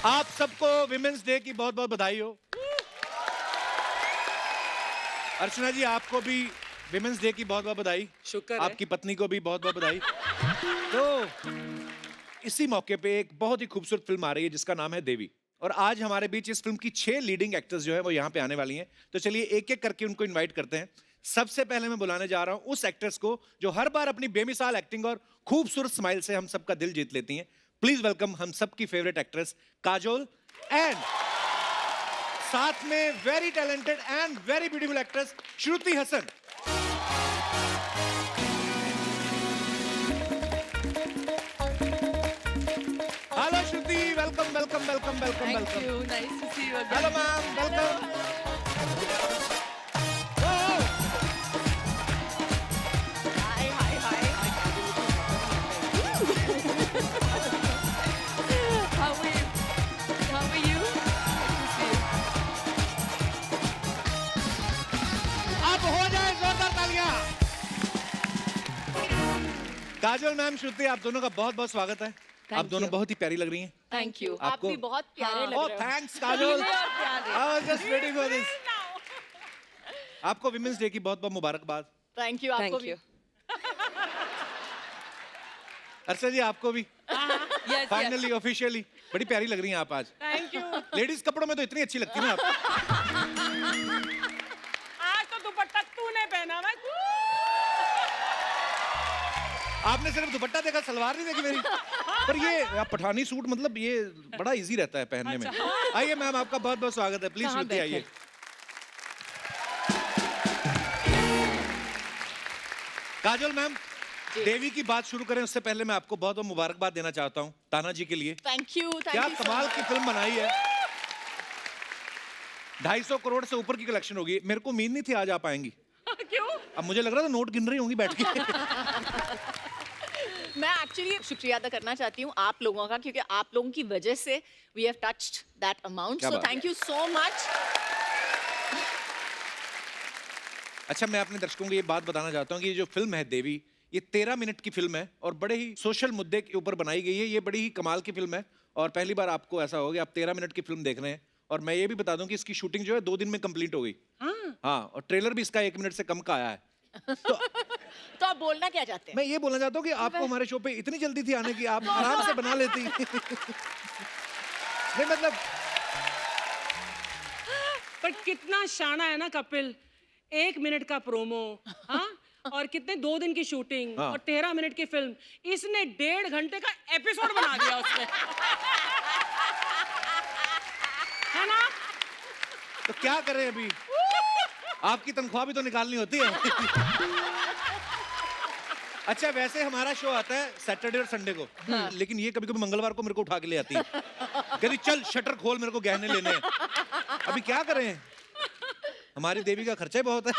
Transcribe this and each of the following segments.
आप सबको women's day की बहुत बहुत बधाई हो। अर्चना जी, आपको भी विमेंस डे की बहुत बहुत बधाई। शुक्र है। आपकी पत्नी को भी बहुत बहुत बधाई। तो इसी मौके पे एक बहुत ही खूबसूरत फिल्म आ रही है जिसका नाम है देवी, और आज हमारे बीच इस फिल्म की 6 लीडिंग एक्टर्स जो है वो यहाँ पे आने वाली हैं। तो चलिए एक एक करके उनको इनवाइट करते हैं। सबसे पहले मैं बुलाने जा रहा हूँ उस एक्ट्रेस को जो हर बार अपनी बेमिसाल एक्टिंग और खूबसूरत स्माइल से हम सबका दिल जीत लेती हैं। प्लीज वेलकम हम सबकी फेवरेट एक्ट्रेस काजोल, एंड साथ में very talented and very beautiful actress Shruti Haasan. Hello Shruti, welcome welcome welcome welcome Thank welcome. you. Nice to see you again. Hello ma'am, welcome. Hi, hi, hi. How are you? How are you? Nice to see you. अब हो जाए जोरदार तालियां। Kajol ma'am, श्रुति, आप दोनों का बहुत बहुत स्वागत है। आप दोनों you. बहुत ही प्यारी लग रही हैं। Thank you. आपको- आप भी बहुत प्यारे लग ओह रहे हो। थैंक्स काजोल। पीले और प्यारे। I was just waiting for this. आपको विमेंस डे की बहुत बहुत मुबारकबाद। Thank you. आपको भी। अर्चना जी, आपको भी Yes, yes. फाइनली ऑफिशियली बड़ी प्यारी लग रही हैं आप आज। Thank you. लेडीज कपड़ों में तो इतनी अच्छी लगती है आप। आज तो दुपट्टा तूने पहना हुआ है। आपने सिर्फ दुपट्टा देखा, सलवार नहीं देखी मेरी। पर ये आप पठानी सूट, मतलब ये बड़ा इजी रहता है पहनने में। आइए मैम, आपका बहुत बहुत स्वागत है। प्लीज कहाँ श्रुति आइए। काजोल मैम, देवी की बात शुरू करें उससे पहले मैं आपको बहुत बहुत मुबारकबाद देना चाहता हूँ ताना जी के लिए। Thank you. Thank क्या you so कमाल much. की फिल्म बनाई है। 250 करोड़ से ऊपर की कलेक्शन होगी। मेरे को उम्मीद नहीं थी आज आप आएंगी। क्यों? अब मुझे लग रहा था नोट गिन रही होंगी बैठ के। मैं एक्चुअली शुक्रिया अदा करना चाहती हूँ आप लोगों का, क्योंकि आप लोगों की वजह से we have touched that amount, क्या सो बात है। Thank you so much. अच्छा, मैं अपने दर्शकों को ये बात बताना चाहता हूँ कि ये जो फिल्म है देवी, ये 13 मिनट की फिल्म है और बड़े ही सोशल मुद्दे के ऊपर बनाई गई है। ये बड़ी ही कमाल की फिल्म है और पहली बार आपको ऐसा होगा कि आप 13 मिनट की फिल्म देख रहे हैं। और मैं ये भी बता दूं कि इसकी शूटिंग जो है 2 दिन में कंप्लीट हो गई। हाँ, और ट्रेलर भी इसका 1 मिनट से कम का आया है। तो आप बोलना क्या चाहते हैं? मैं ये बोलना चाहता हूँ कि आपको हमारे शो पे इतनी जल्दी थी आने की, आप आराम से बना लेती। नहीं मतलब पर कितना शाना है ना कपिल। 1 मिनट का प्रोमो, हाँ, और कितने 2 दिन की शूटिंग हाँ। और 13 मिनट की फिल्म। इसने 1.5 घंटे का एपिसोड बना दिया उसमें। है ना? तो क्या करें अभी, आपकी तनख्वाह भी तो निकालनी होती है। अच्छा, वैसे हमारा शो आता है सैटरडे और संडे को, लेकिन ये कभी कभी मंगलवार को मेरे को उठा के ले आती है। कहती चल शटर खोल, मेरे को गहने लेने हैं। अभी क्या करें, हमारी देवी का खर्चा ही बहुत है।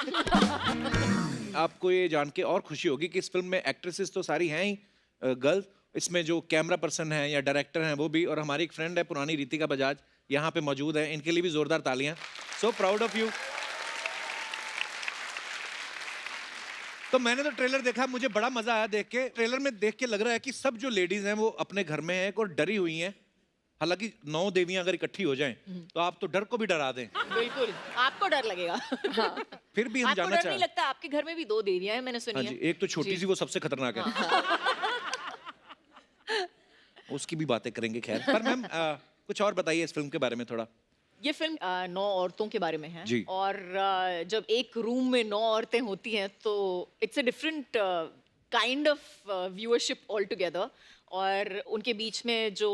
आपको ये जान के और खुशी होगी कि इस फिल्म में एक्ट्रेसेस तो सारी हैं ही गर्ल्स। इसमें जो कैमरा पर्सन है या डायरेक्टर हैं वो भी, और हमारी एक फ्रेंड है पुरानी रितिका बजाज यहाँ पे मौजूद है। इनके लिए भी जोरदार तालियां। So proud of you. तो मैंने तो ट्रेलर देखा, मुझे बड़ा मजा आया देख के। ट्रेलर में देख के लग रहा है कि सब जो लेडीज हैं वो अपने घर में हैं और डरी हुई हैं। हालांकि 9 देवियां अगर इकट्ठी हो जाएं तो आप तो डर को भी डरा दें। बिल्कुल, आपको डर लगेगा। फिर भी हम आपको जानना डर चाहें। नहीं लगता? आपके घर में भी 2 देवियां हैं, मैंने सुनी हाँ है। जी, एक तो छोटी सी, वो सबसे खतरनाक है। उसकी भी बातें करेंगे खैर। पर मैम कुछ और बताइए इस फिल्म के बारे में थोड़ा। ये फिल्म 9 औरतों के बारे में है। जी। और जब एक रूम में 9 औरतें होती हैं तो it's a different kind of viewership all together. और उनके बीच में जो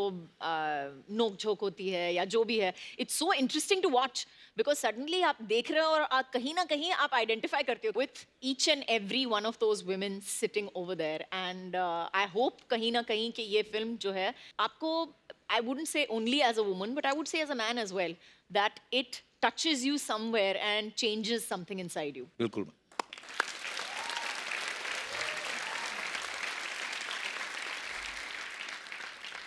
नोक झोंक होती है या जो भी है, it's so interesting to watch, because suddenly आप देख रहे हो और कहीं ना कहीं आप आइडेंटिफाई करते हो with each and every one of those women sitting over there. And I hope कहीं ना कहीं कि ये फिल्म जो है आपको, I wouldn't say only as a woman, but I would say as a man as well, that it touches you somewhere and changes something inside you. बिल्कुल।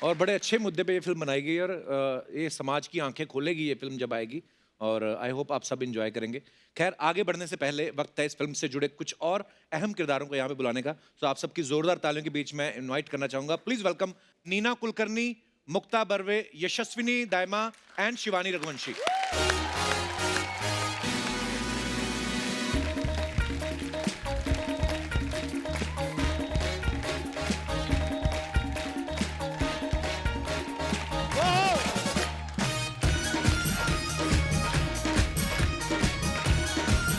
और बड़े अच्छे मुद्दे पे ये फिल्म बनाई गई और ये समाज की आंखें खोलेगी ये फिल्म जब आएगी। और आई होप आप सब एंजॉय करेंगे। खैर, आगे बढ़ने से पहले वक्त है इस फिल्म से जुड़े कुछ और अहम किरदारों को यहाँ पे बुलाने का। तो आप सबकी जोरदार तालियों के बीच में इनवाइट करना चाहूंगा। Please welcome Neena Kulkarni, Mukta Barve, Yashaswini Dayma and Shivani Raghuvanshi.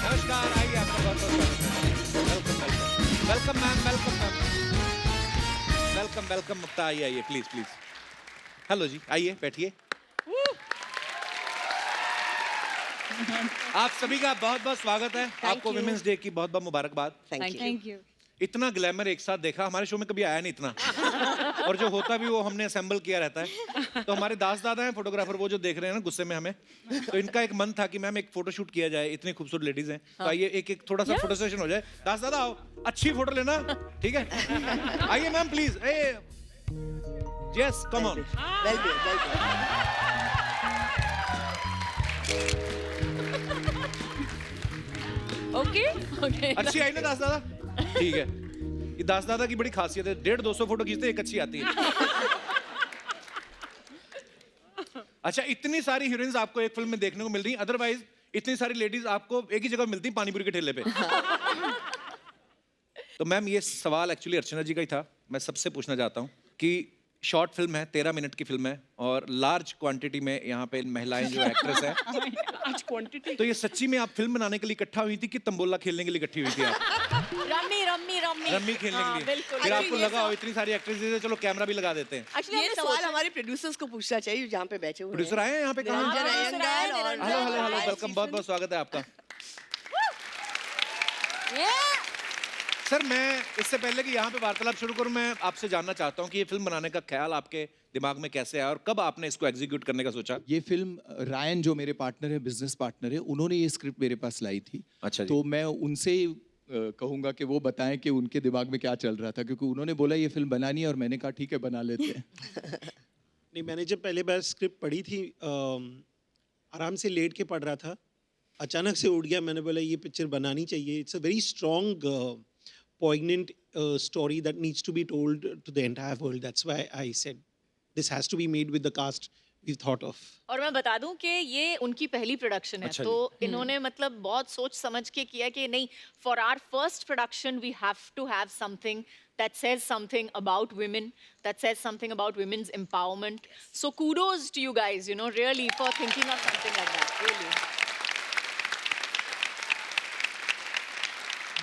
नमस्कार, आइए, आपका बहुत बहुत स्वागत है। Welcome ma'am, welcome ma'am, welcome welcome. Mukta आइए, आइए प्लीज प्लीज। हेलो जी, आइए बैठिए। आप सभी का बहुत बहुत स्वागत है। आपको विमेंस डे की बहुत बहुत मुबारकबाद। Thank you. इतना ग्लैमर एक साथ देखा हमारे शो में कभी आया नहीं इतना। और जो होता भी वो हमने असेंबल किया रहता है। तो हमारे दास दादा हैं फोटोग्राफर, वो जो देख रहे हैं ना गुस्से में हमें, तो इनका एक मन था कि मैम एक फोटो शूट किया जाए, इतनी खूबसूरत लेडीज हैं। तो आइए एक एक थोड़ा सा फोटो सेशन हो जाए। दास दादा आओ, अच्छी फोटो लेना, ठीक है? आइए ma'am please. Yes, come on. Okay okay अच्छी आई ना दास दादा? ठीक है, ये दास दादा की बड़ी खासियत है, 150-200 फोटो खींचते एक अच्छी आती है। अच्छा, इतनी सारी हीरोइंस आपको एक फिल्म में देखने को मिल रही हैं, अदरवाइज इतनी सारी लेडीज आपको एक ही जगह मिलती हैं, पानीपुरी के ठेले पे। तो मैम, ये सवाल एक्चुअली अर्चना जी का ही था। मैं सबसे पूछना चाहता हूँ कि शॉर्ट फिल्म है, 13 मिनट की फिल्म है, और लार्ज क्वांटिटी में यहाँ पे महिलाएं जो एक्ट्रेस हैं, आज क्वांटिटी। तो ये सच्ची में आप फिल्म बनाने के लिए इकट्ठा हुई थी कि तंबोला खेलने के लिए इकट्ठी हुई थी आप? रम्मी रम्मी रम्मी रम्मी खेलने हाँ, के लिए। बिल्कुल। फिर आपको लगा हो इतनी सारी एक्ट्रेसेस है, चलो कैमरा भी लगा देते हैं। एक्चुअली ये सवाल हमारे प्रोड्यूसर्स को पूछना चाहिए जहाँ पे बैठे हुए प्रोड्यूसर आए हैं यहाँ पे कहाँ? निरंजन अयंगार और हेलो हेलो हेलो, वेलकम, बहुत बहुत स्वागत है आपका। सर, मैं इससे पहले कि यहाँ पे वार्तालाप शुरू करूँ, मैं आपसे जानना चाहता हूँ कि ये फिल्म बनाने का ख्याल आपके दिमाग में कैसे आया और कब आपने इसको एग्जीक्यूट करने का सोचा? ये फिल्म रायन जो मेरे पार्टनर है, बिजनेस पार्टनर है, उन्होंने ये स्क्रिप्ट मेरे पास लाई थी। अच्छा जी। तो मैं उनसे कहूंगा कि वो बताएं कि उनके दिमाग में क्या चल रहा था, क्योंकि उन्होंने बोला ये फिल्म बनानी है और मैंने कहा ठीक है बना लेते हैं। नहीं, मैंने जब पहले बार स्क्रिप्ट पढ़ी थी, आराम से लेट के पढ़ रहा था, अचानक से उठ गया। मैंने बोला ये पिक्चर बनानी चाहिए। It's a very strong poignant story that needs to be told to the entire world. That's why I said this has to be made with the cast we've thought of. और मैं बता दूं कि ये उनकी पहली प्रोडक्शन है। अच्छा तो इन्होंने मतलब बहुत सोच समझ के किया कि नहीं, for our first production we have to have something that says something about women, that says something about women's empowerment. So kudos to you guys, you know, really for thinking of something like that, really.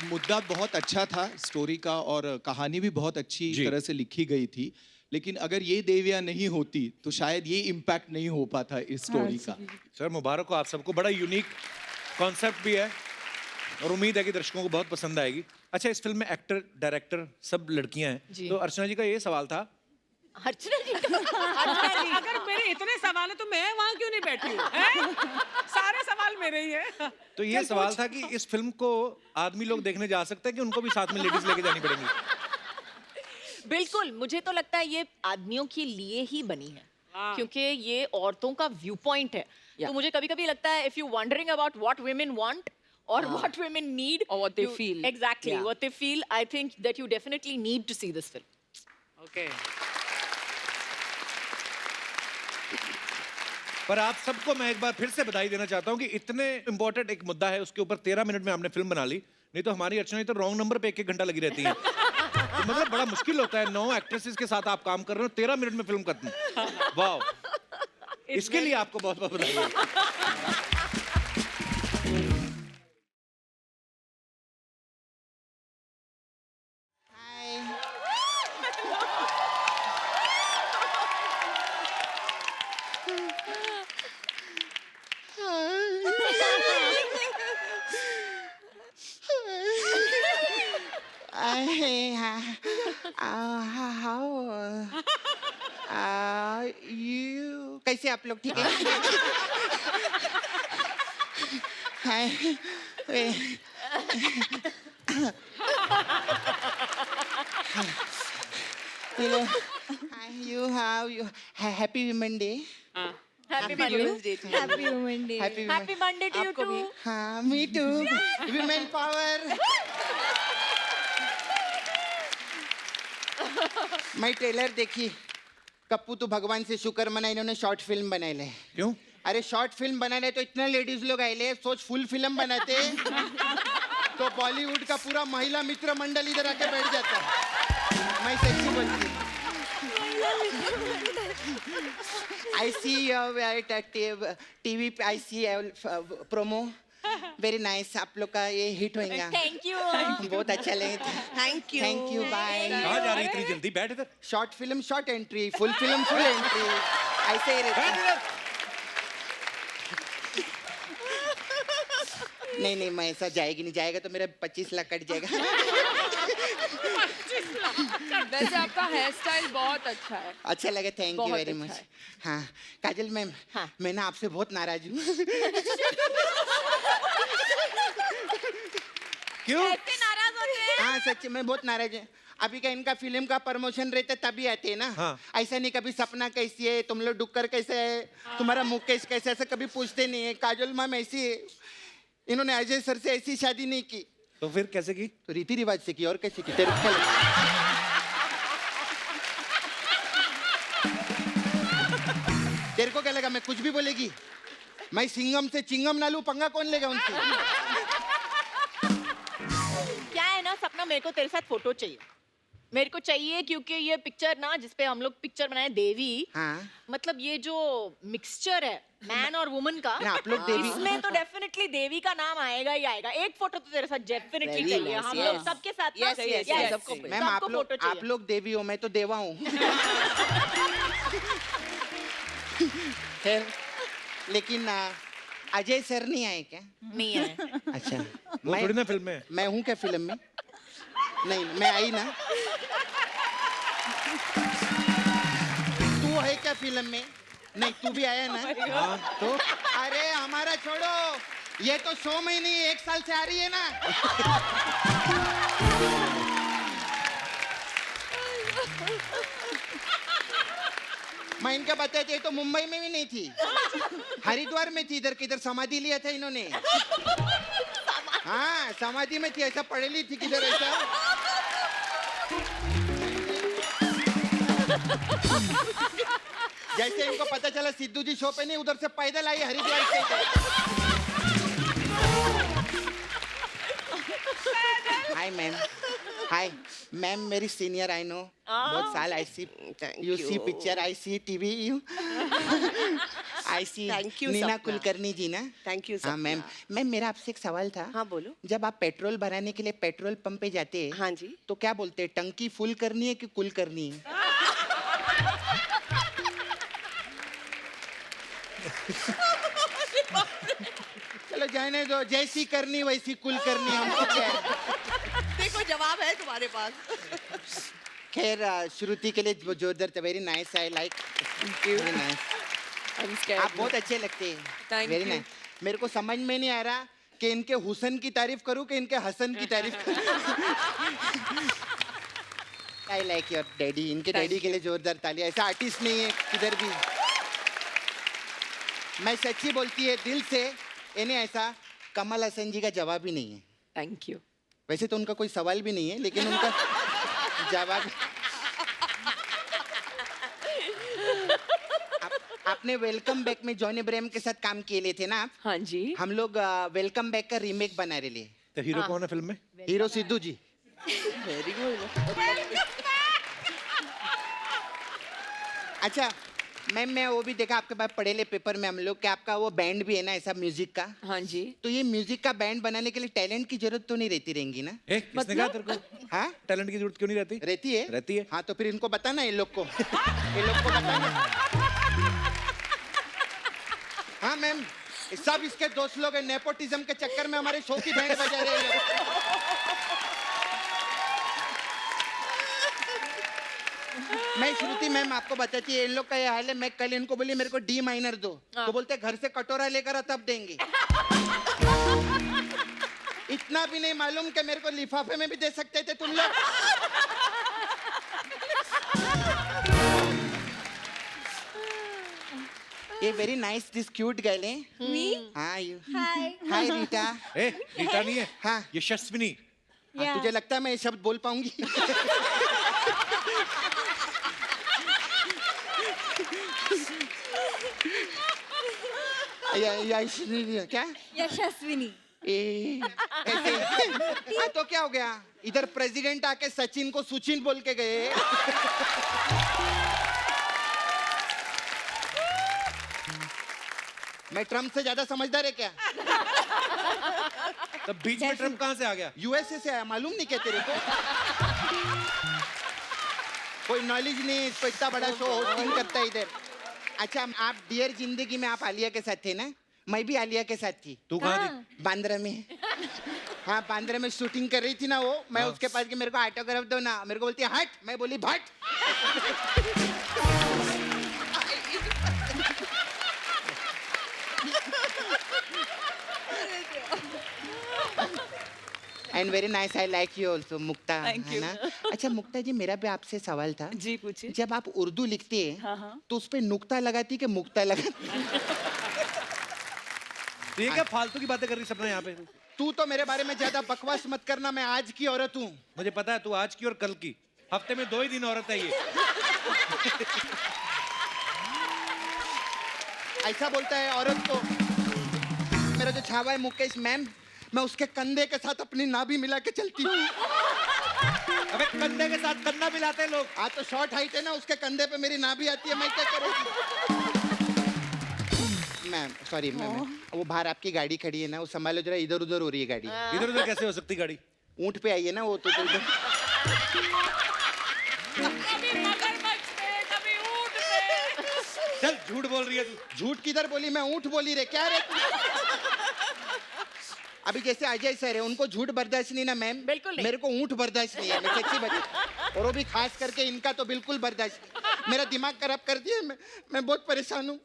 मुद्दा बहुत अच्छा था story का, और कहानी भी बहुत अच्छी जी। तरह से लिखी गई थी, लेकिन अगर ये देवियां नहीं होती तो शायद ये इम्पैक्ट नहीं हो पाता इस स्टोरी का। सर, मुबारक हो आप सबको, बड़ा यूनिक कॉन्सेप्ट भी है और उम्मीद है कि दर्शकों को बहुत पसंद आएगी। अच्छा, इस फिल्म में एक्टर डायरेक्टर सब लड़कियां हैं, जी। तो अर्चना जी का ये सवाल था। अर्चना जी अगर मेरे इतने सवाल है तो मैं वहाँ क्यों नहीं बैठी हूँ? हैं? सारे सवाल मेरे ही हैं। तो ये सवाल था कि इस फिल्म को आदमी लोग देखने जा सकते हैं कि उनको भी साथ में लेडीज लेके जानी पड़ेंगी? बिल्कुल, मुझे तो लगता है ये आदमियों के लिए ही बनी है, क्योंकि ये औरतों का व्यू पॉइंट है। तो मुझे कभी-कभी लगता है if you wondering about what women want or what women need or what they feel. Exactly, Yeah. what they feel. I think that you definitely need to see this film. Okay. पर आप सबको मैं एक बार फिर से बधाई देना चाहता हूँ कि इतने इंपॉर्टेंट एक मुद्दा है, उसके ऊपर 13 मिनट में आपने फिल्म बना ली। नहीं तो हमारी अर्चना तो रॉन्ग नंबर पे 1-1 घंटा लगी रहती है। तो मतलब बड़ा मुश्किल होता है, 9 एक्ट्रेसेस के साथ आप काम कर रहे हो, 13 मिनट में फिल्म खत्म। वाह, इसके लिए आपको बहुत बहुत बधाई। यू कैसे आप लोग? ठीक है। Hi, hello, hi, you how you happy women day. Happy Women's Day to you. Happy women day. Happy Monday to you too. हाँ, मी टू। Women power. मैं ट्रेलर देखी, कप्पू तू भगवान से शुक्र मना इन्होंने शॉर्ट फिल्म बनायले. क्यों? अरे शॉर्ट फिल्म बनाने तो इतने लेडीज लोग आए, सोच फुल फिल्म बनाते तो बॉलीवुड का पूरा महिला मित्र मंडल इधर आके बैठ जाता. मैं सच्ची बोलती. आई सी टीवी पे I see promo very nice. आप लोग का ये हिट होएगा. Thank you. बहुत अच्छा लगे. Thank you. Thank you. Bye. कहाँ जा रही इतनी जल्दी? बैठ इधर. Short film short entry, full film full entry, ऐसे ही रहता बैठ है. इधर. नहीं नहीं, मैं ऐसा जाएगी नहीं. जाएगा तो मेरा 25 लाख कट जाएगा. वैसे आपका हेयर स्टाइल बहुत अच्छा है. अच्छा लगे. थैंक यू बहुत वेरी अच्छा मच. है. हाँ काजल मैम, हाँ. मैं ना आपसे बहुत नाराज हूँ. क्यों? ऐसे नाराज होते हैं? हाँ सच्ची मैं बहुत नाराज हूँ. अभी का इनका फिल्म का प्रमोशन रहता है तभी आते हैं ना. हाँ. ऐसा नहीं कभी सपना कैसी है, तुम लोग डुक्कर कैसे है, तुम्हारा मुकेश कैसे, ऐसा कभी पूछते नहीं है. काजल मैम ऐसी है. इन्होंने अजय सर से ऐसी शादी नहीं की तो फिर कैसे की? तो रीति रिवाज से की. और कैसे की? तेरे को क्या लगा? तेरे को क्या लगा मैं कुछ भी बोलेगी? मैं सिंगम से चिंगम ना लूं, पंगा कौन लेगा उनसे? क्या है ना सपना, मेरे को तेरे साथ फोटो चाहिए. मेरे को चाहिए क्योंकि ये पिक्चर ना जिसपे हम लोग पिक्चर बनाए देवी, हाँ. मतलब ये जो मिक्सचर है मैन और वुमन का, ना, आप लोग देवी- इसमें तो डेफिनेटली देवी का नाम आएगा ही आएगा. एक फोटो तो तेरे साथ डेफिनेटली Very चाहिए. nice, हम yes. लोग सबके साथ ना. Yes, yes, Yes, yes. सबको मैम सबको फोटो आप चाहिए. लोग देवी हो, मैं तो देवा हूँ. खैर, लेकिन अजय सर नहीं आए क्या? नहीं है. अच्छा. वो थोड़ी ना फिल्म में. मैं हूँ क्या फिल्म में? नहीं मैं आई ना. तू है क्या फिल्म में? नहीं तू भी आया ना. हाँ. तो अरे हमारा छोड़ो, ये तो 100 महीने 1 साल से आ रही है ना. मैं इनका बताती, ये तो मुंबई में भी नहीं थी, हरिद्वार में थी. इधर किधर समाधि लिया था इन्होंने. हाँ समाधि में थी. ऐसा पढ़ेली थी किधर ऐसा. जैसे इनको पता चला सिद्धू जी शो पे नहीं, उधर से पैदल आई हरिद्वार से इधर. Hi ma'am. हाय मैम, मेरी सीनियर आई नो. बहुत साल I see you see picture, I see TV you I see. Thank you, Neena Sapna. Kulkarni ji ना. Thank you. हाँ मैम. मैम मेरा आपसे एक सवाल था. हाँ बोलो. जब आप पेट्रोल भराने के लिए पेट्रोल पंप पे जाते हैं, हाँ जी. तो क्या बोलते हैं, टंकी फुल करनी है कि कुल करनी है? चलो जाने दो, जैसी करनी वैसी कुल करनी, हमको क्या है. देखो जवाब है तुम्हारे पास. खैर श्रुति के लिए जोरदार था. Very nice. I like. Very nice. आप बहुत अच्छे लगते हैं. Thank very you. नाइस. मेरे को समझ में नहीं आ रहा कि इनके हुसन की तारीफ करूं कि इनके हसन की तारीफ करूं. I like your daddy. इनके Thank डैडी के लिए जोरदार तालियां. ऐसा आर्टिस्ट नहीं है किधर भी. मैं सच्ची बोलती है दिल से. इन्हें ऐसा कमल हसन जी का जवाब ही नहीं है. Thank you. वैसे तो उनका कोई सवाल भी नहीं है, लेकिन उनका जवाब. आपने वेलकम बैक में जॉनी अब्राहम के साथ काम किए थे ना. हाँ जी. हम लोग वेलकम बैक का रीमेक बना रहे लिए. तो हीरो कौन है फिल्म में? Hero Sidhu ji. Very good. अच्छा मैम, मैं वो भी देखा आपके पास पढ़े ले पेपर में हम लोग कि आपका वो बैंड भी है ना ऐसा म्यूजिक का. हाँ जी. तो ये म्यूजिक का बैंड बनाने के लिए टैलेंट की जरूरत तो नहीं रहती रहेंगी ना? ए, किसने कहा तेरे को? हाँ टैलेंट की जरूरत क्यों नहीं रहती? रहती है. रहती है. हाँ तो फिर इनको बताना, ये लोग को. ये लोग को बताना. हाँ मैम, सब इसके दोस्त लोग हैं. नेपोटिज्म के चक्कर में हमारे शो की बैंड बजा रहे हैं. मैं श्रुति मैम आपको बताती है, इन लोग का ये हाल है. मैं कल इनको बोली मेरे को डी माइनर दो, तो बोलते घर से कटोरा लेकर आ तब देंगे. इतना भी नहीं मालूम कि मेरे को लिफाफे में भी दे सकते थे तुम लोग. ये very nice this cute girl है. हाँ यू. हाय रीटा. ए, रीता नहीं है. हाँ. ये यशस्विनी. हाँ, तुझे लगता है मैं ये शब्द बोल पाऊंगी? यशस्विनी क्या यशस्विनी। कैसे हाँ, तो क्या हो गया, इधर प्रेसिडेंट आके सचिन को सुचिन बोल के गए। मैं ट्रम्प से ज्यादा समझदार है क्या? तब बीच में ट्रम्प कहाँ से आ गया? यूएसए से आया, मालूम नहीं क्या तेरे को? कोई नॉलेज नहीं, इसको इतना बड़ा शो होस्टिंग करता है इधर। अच्छा, आप डियर जिंदगी में आप आलिया के साथ थे ना? मैं भी आलिया के साथ थी। तू कहाँ थी? बांद्रा में। हाँ, बांद्रा में शूटिंग कर रही थी ना वो, मैं उसके पास कि मेरे को ऑटोग्राफ दो ना, मेरे को बोलती है हट, मैं बोली Bhatt. And very nice, I like you also Mukta, है ना? अच्छा मुक्ता जी, मेरा भी आपसे सवाल था। जी पूछिए। जब आप उर्दू लिखती है हाँ। तो उस पे नुक्ता लगाती कि मुक्ता लगाती? तो ये क्या फालतू की बातें कर रही सपना यहाँ पे? तू तो मेरे बारे में ज्यादा बकवास मत करना, मैं आज की औरत हूँ। मुझे पता है तू आज की और कल की, हफ्ते में 2 ही दिन औरत है ये। ऐसा बोलता है औरत को। मेरा जो छावा है मुकेश मैम, मैं उसके कंधे के साथ अपनी नाभि मिला के चलती हूँ। अबे कंधे के साथ कंधा मिलाते हैं लोग। हाँ तो शॉर्ट हाइट है ना, उसके कंधे पे मेरी नाभि आती है, मैं क्या करूँ? मैम सॉरी मैम, वो बाहर आपकी गाड़ी खड़ी है ना, वो संभालो जरा, इधर उधर हो रही है गाड़ी। इधर उधर कैसे हो सकती गाड़ी? ऊंट पे आई है ना वो, तो इधर। कभी मगरमच्छ पे, कभी ऊंट पे। चल झूठ बोल रही है तू। झूठ किधर बोली, मैं ऊंट बोली रे, क्या रे? अभी जैसे अजय सर है, उनको झूठ बर्दाश्त नहीं ना मैम? बिल्कुल नहीं। मेरे को ऊंट बर्दाश्त नहीं है, मैं सच्ची बता, और वो भी खास करके इनका तो बिल्कुल बर्दाश्त नहीं। मेरा दिमाग खराब कर दिया, मैं बहुत परेशान हूँ।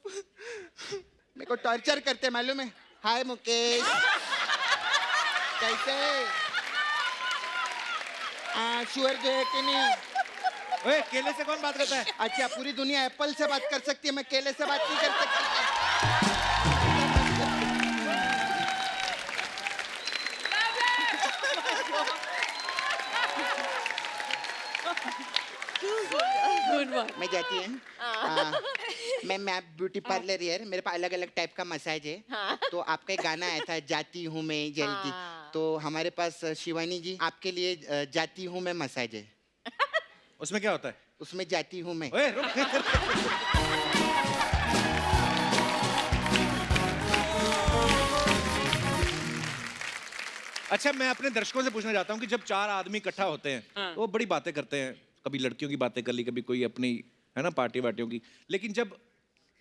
मेरे को टॉर्चर करते मालूम है। हाय मुकेश, कैसे? शुअर जो है कि नहीं? ओए, केले से कौन बात करता है? अच्छा, पूरी दुनिया एप्पल से बात कर सकती है, मैं केले से बात नहीं कर सकती। मैं जाती है मैम, मैं आप ब्यूटी पार्लर है, मेरे पास अलग अलग टाइप का मसाज है। तो आपका एक गाना आया था, जाती हूँ मैं जल्दी, तो हमारे पास शिवानी जी आपके लिए जाती हूँ मैं मसाज है। उसमें क्या होता है? उसमें जाती हूँ मैं। ओए रुक। अच्छा, मैं अपने दर्शकों से पूछना चाहता हूँ कि जब 4 आदमी इकट्ठा होते हैं तो वो बड़ी बातें करते हैं, कभी लड़कियों की बातें कर ली, कभी कोई अपनी, है ना, पार्टी वार्टियों की, लेकिन जब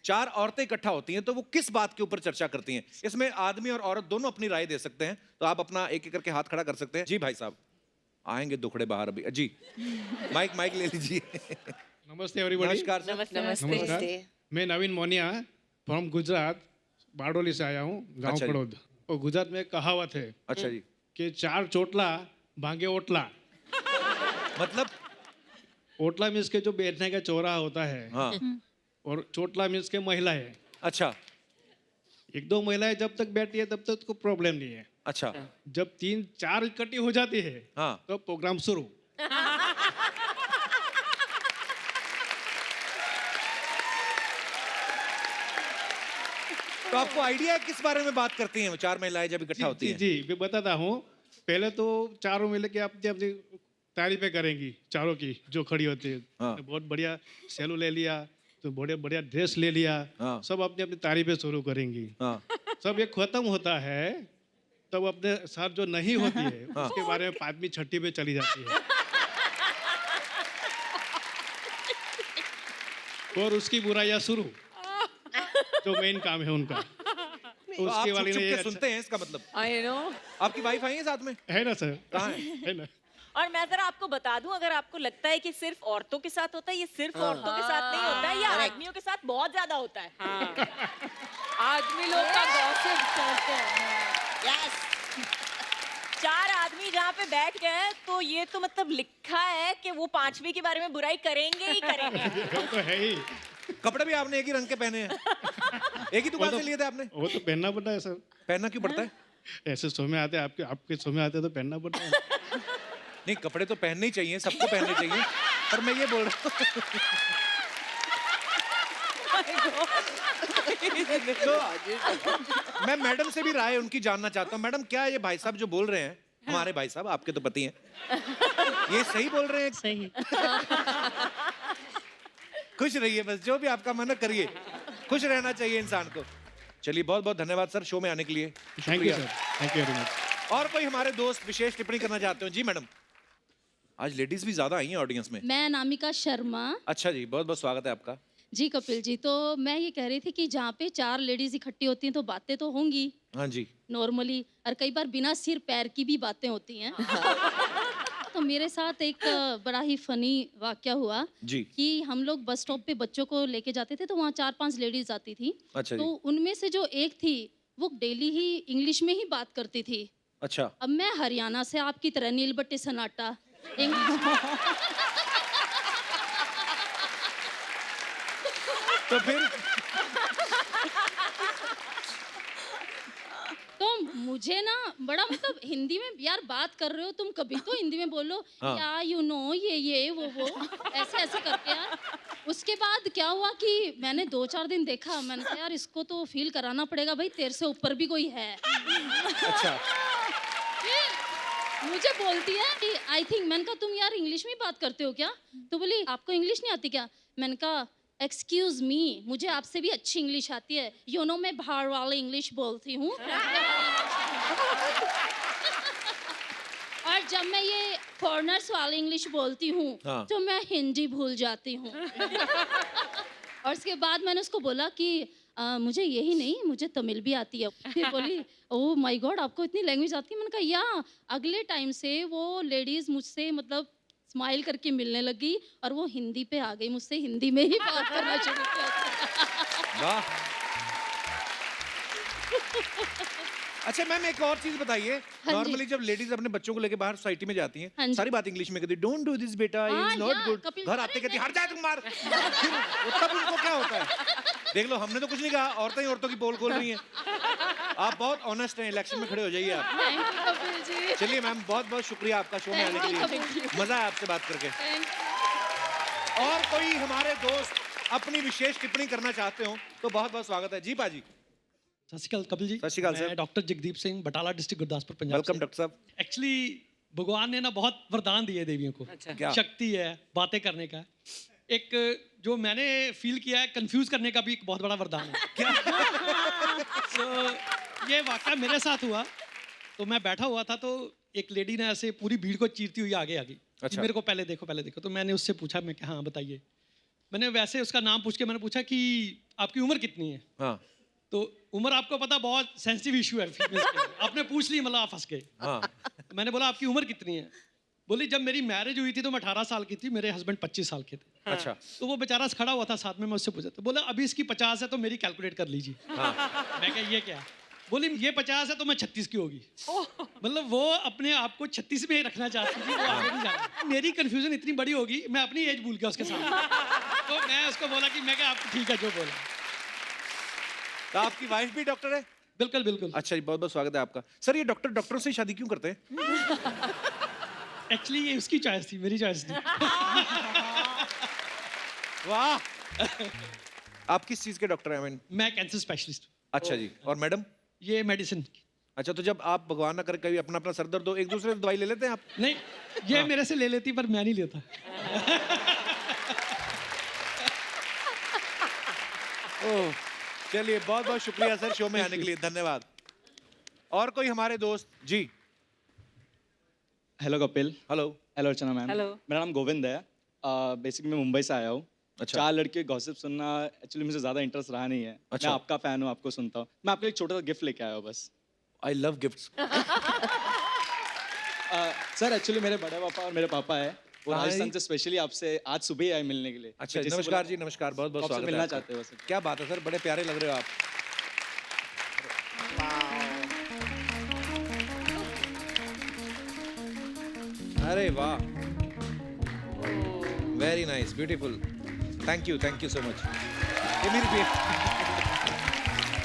4 औरतें इकट्ठा होती हैं तो वो किस बात के ऊपर चर्चा करती हैं? इसमें आदमी और औरत दोनों अपनी राय दे सकते हैं, तो आप अपना एक एक करके हाथ खड़ा कर सकते हैं। जी भाई साहब, आएंगे दुखड़े बाहर अभी जी। माइक ले लीजिए। नमस्ते एवरीबॉडी। नमस्कार सर। नमस्कार। मैं नवीन मोनिया फ्रॉम गुजरात, बारडोली से आया हूँ, गांव अच्छा जी। कड़ोद। और गुजरात में एक कहावत है अच्छा जी, कि 4 चोटला भांगे ओटला। मतलब? ओटला मीन्स के जो बैठने का चौराहा होता है, हाँ। और चोटला मीन्स के महिला है। अच्छा 1-2 महिलाएं जब तक बैठी है तब तक कोई प्रॉब्लम नहीं है। अच्छा। जब 3-4 इकट्ठी हो जाती है हाँ। तो प्रोग्राम शुरू। तो आपको आइडिया है किस बारे में बात करती हैं वो 4 महिलाएं जब इकट्ठा होती हैं? जी, मैं बताता हूँ। पहले तो चारों मिल के अपनी अपनी तारीफें करेंगी, चारों की जो खड़ी होती है। हाँ। बहुत बढ़िया सैलू ले लिया, तो बढ़िया बढ़िया ड्रेस ले लिया, हाँ। सब अपनी अपनी तारीफें शुरू करेंगी। हाँ। सब ये खत्म होता है तब अपने साथ जो नहीं होती है हाँ। उसके बारे में 5वीं छठी पे चली जाती है। और उसकी बुराइयां शुरू, जो मेन काम है उनका। तो आप उसके वाली चुप ने के अच्छा- सुनते हैं, इसका मतलब? I know. आपकी वाइफ आई है साथ में? है ना सर? कहाँ है? है ना? और मैं जरा आपको बता दूं, अगर आपको लगता है कि सिर्फ औरतों के साथ होता है, ये सिर्फ औरतों के साथ नहीं होता है, ये आदमियों के साथ बहुत ज्यादा होता है। आदमी लोग का गॉसिप करते हैं। यस, 4 आदमी जहाँ पे बैठ गए हैं, तो ये तो मतलब लिखा है कि वो 5वीं के बारे में बुराई करेंगे ही करेंगे। वो तो है ही। कपड़े भी आपने एक ही रंग के पहने हैं? एक ही दुकान से लिए थे आपने? वो तो पहनना पड़ता है सर। पहनना क्यों पड़ता है? ऐसे शो में आते हैं, आपके शो में आते हैं तो पहनना पड़ता है। नहीं, कपड़े तो पहनने ही चाहिए, सबको पहनने चाहिए, पर मैं ये बोल रहा हूँ तो मैं मैडम से भी राय उनकी जानना चाहता हूँ। मैडम, क्या ये भाई साहब जो बोल रहे हैं, हमारे भाई साहब आपके तो पति हैं, ये सही बोल रहे हैं? सही। खुश रहिए, बस जो भी आपका मन है करिए, खुश रहना चाहिए इंसान को। चलिए, बहुत बहुत धन्यवाद सर शो में आने के लिए। Thank you sir, thank you very much. और कोई हमारे दोस्त विशेष टिप्पणी करना चाहते हो? जी मैडम। आज लेडीज भी ज्यादा आई हैं ऑडियंस में। मैं अनामिका शर्मा। अच्छा जी, बहुत बहुत स्वागत है आपका। जी कपिल जी, तो मैं ये कह रही थी कि जहाँ पे 4 लेडीज इकट्ठी होती हैं तो बातें तो होंगी हाँ जी। नॉर्मली, और कई बार बिना सिर पैर की भी बातें होती हैं। तो मेरे साथ एक बड़ा ही फनी वाकया हुआ जी। कि हम लोग बस स्टॉप पे बच्चों को लेके जाते थे, तो वहाँ 4-5 लेडीज आती थी। अच्छा तो जी। उनमें से जो एक थी वो डेली ही इंग्लिश में ही बात करती थी। अच्छा। अब मैं हरियाणा से आपकी तरह नील बट्टी सन्नाटा तो फिर तो मुझे ना बड़ा मतलब हिंदी में, यार बात कर रहे हो तुम, कभी तो हिंदी में बोलो। हाँ। या यू नो ये वो ऐसे ऐसे करके यार। उसके बाद क्या हुआ कि मैंने 2-4 दिन देखा, मैंने कहा यार इसको तो फील कराना पड़ेगा भाई, तेरे से ऊपर भी कोई है। अच्छा। फिर मुझे बोलती है कि आई थिंक, मैंने कहा तुम यार इंग्लिश में बात करते हो क्या? तो बोली आपको इंग्लिश नहीं आती क्या? मैंने कहा एक्सक्यूज मी, मुझे आपसे भी अच्छी इंग्लिश आती है। यू नो मैं बाहर वाली इंग्लिश बोलती हूँ। और जब मैं ये फॉरेनर्स वाली इंग्लिश बोलती हूँ हाँ। तो मैं हिंदी भूल जाती हूँ। और उसके बाद मैंने उसको बोला कि मुझे यही नहीं, मुझे तमिल भी आती है। फिर बोली ओह माय गॉड, आपको इतनी लैंग्वेज आती है? मैंने कहा या। अगले टाइम से वो लेडीज मुझसे मतलब स्माइल करके मिलने लगी और वो हिंदी पे आ गई, मुझसे हिंदी में ही बात करना शुरू किया। वाह। अच्छा मैम, एक और चीज बताइए। हाँ जी। नॉर्मली जब लेडीज अपने बच्चों को लेके बाहर सोसाइटी में जाती हाँ हैं, जी। सारी बात इंग्लिश में कहती, डोंट डू दिस बेटा, हाँ, इज नॉट या, गुड। कपिल, घर आते अरे कहती नहीं। हट जा तुम मार। फिर वो तब उनको क्या होता है? देख लो, हमने तो कुछ नहीं कहा, औरतें ही औरतों की पोल खोल रही हैं। आप बहुत ऑनेस्ट हैं, इलेक्शन में खड़े हो जाइए आप। Thank you Kapil ji. चलिए मैम, बहुत बहुत शुक्रिया आपका शो में आने के लिए, मजा आया आपसे बात करके। और कोई हमारे दोस्त अपनी विशेष टिप्पणी करना चाहते हो तो बहुत बहुत स्वागत है। जी पाजी। सत श्री अकाल कपिल जी। सत श्री अकाल सर। मैं doctor Jagdeep Singh, Batala district Gurdaspur Punjab. Welcome doctor साहब। एक्चुअली भगवान ने ना बहुत वरदान दिए देवियों को। अच्छा। क्या? शक्ति है बातें करने का। एक जो मैंने फील किया है, कंफ्यूज करने का भी एक बहुत बड़ा वरदान है। क्या? so, ये वाकया मेरे साथ हुआ। तो मैं बैठा हुआ था तो एक लेडी ने ऐसे पूरी भीड़ को चीरती हुई आगे आ गई। अच्छा। मेरे को पहले देखो पहले देखो। तो मैंने उससे पूछा, मैं क्या हाँ बताइए। मैंने वैसे उसका नाम पूछ के मैंने पूछा कि आपकी उम्र कितनी है? हाँ। तो उम्र आपको पता बहुत सेंसिटिव इशू है फीमेल्स के लिए। आपने पूछ ली, मतलब आप फंस गए। हाँ। मैंने बोला आपकी उम्र कितनी है? बोली जब मेरी मैरिज हुई थी तो मैं 18 साल की थी, मेरे हस्बैंड 25 साल के थे। अच्छा। तो वो बेचारा खड़ा हुआ था साथ में, मैं उससे पूछा तो बोला अभी इसकी 50 है तो मेरी कैलकुलेट कर लीजिए। हाँ। मैं क्या ये क्या? बोली ये 50 है तो मैं 36 की होगी। मतलब वो अपने आप को 36 में ही रखना चाहती थी, वो आगे नहीं जाना। मेरी कंफ्यूजन इतनी बड़ी होगी, मैं अपनी एज भूल गया उसके साथ। तो मैं उसको बोला कि मैं क्या आप ठीक है जो बोला। तो आपकी वाइफ भी डॉक्टर है? बिल्कुल बिल्कुल। अच्छा जी, बहुत बहुत स्वागत है आपका। सर ये डॉक्टरों से शादी क्यों करते हैं? एक्चुअली ये उसकी चॉइस थी, मेरी चॉइस थी। वाह। आप किस चीज के डॉक्टर हैं? मैं कैंसर स्पेशलिस्ट। अच्छा जी। और मैडम? ये मेडिसिन। अच्छा, तो जब आप भगवान ना करे कभी अपना अपना सर दर्द हो, एक दूसरे से दवाई ले लेते हैं आप? नहीं, ये मेरे से ले लेती पर मैं नहीं लेता। ओह, चलिए बहुत बहुत शुक्रिया सर शो में आने के लिए, धन्यवाद। और कोई हमारे दोस्त? जी। हेलो कपिल। हेलो। हेलो अर्चना मैम। हेलो। मेरा नाम गोविंद है। बेसिकली मैं मुंबई से आया हूँ। अच्छा। 4 लड़के गॉसिप सुनना एक्चुअली मुझे ज़्यादा इंटरेस्ट रहा नहीं है। अच्छा। मैं आपका फ़ैन हूँ, आपको सुनता हूँ। मैं आपके लिए एक छोटा सा गिफ्ट लेके आया हूँ बस। I love gifts. Sir actually मेरे बड़े पापा और मेरे पापा है, वो हाय। राजस्थान से स्पेशली आपसे आज सुबह ही आए मिलने के लिए। अच्छा, मैं जैसे नमस्कार बोला- जी, नमस्कार, बहुत बहुत आपसे स्वागत है मिलना आपका। चाहते हो सर। क्या बात है सर, बड़े प्यारे लग रहे हो आप। अरे वाह, very nice, beautiful, thank you so much. ये मेरी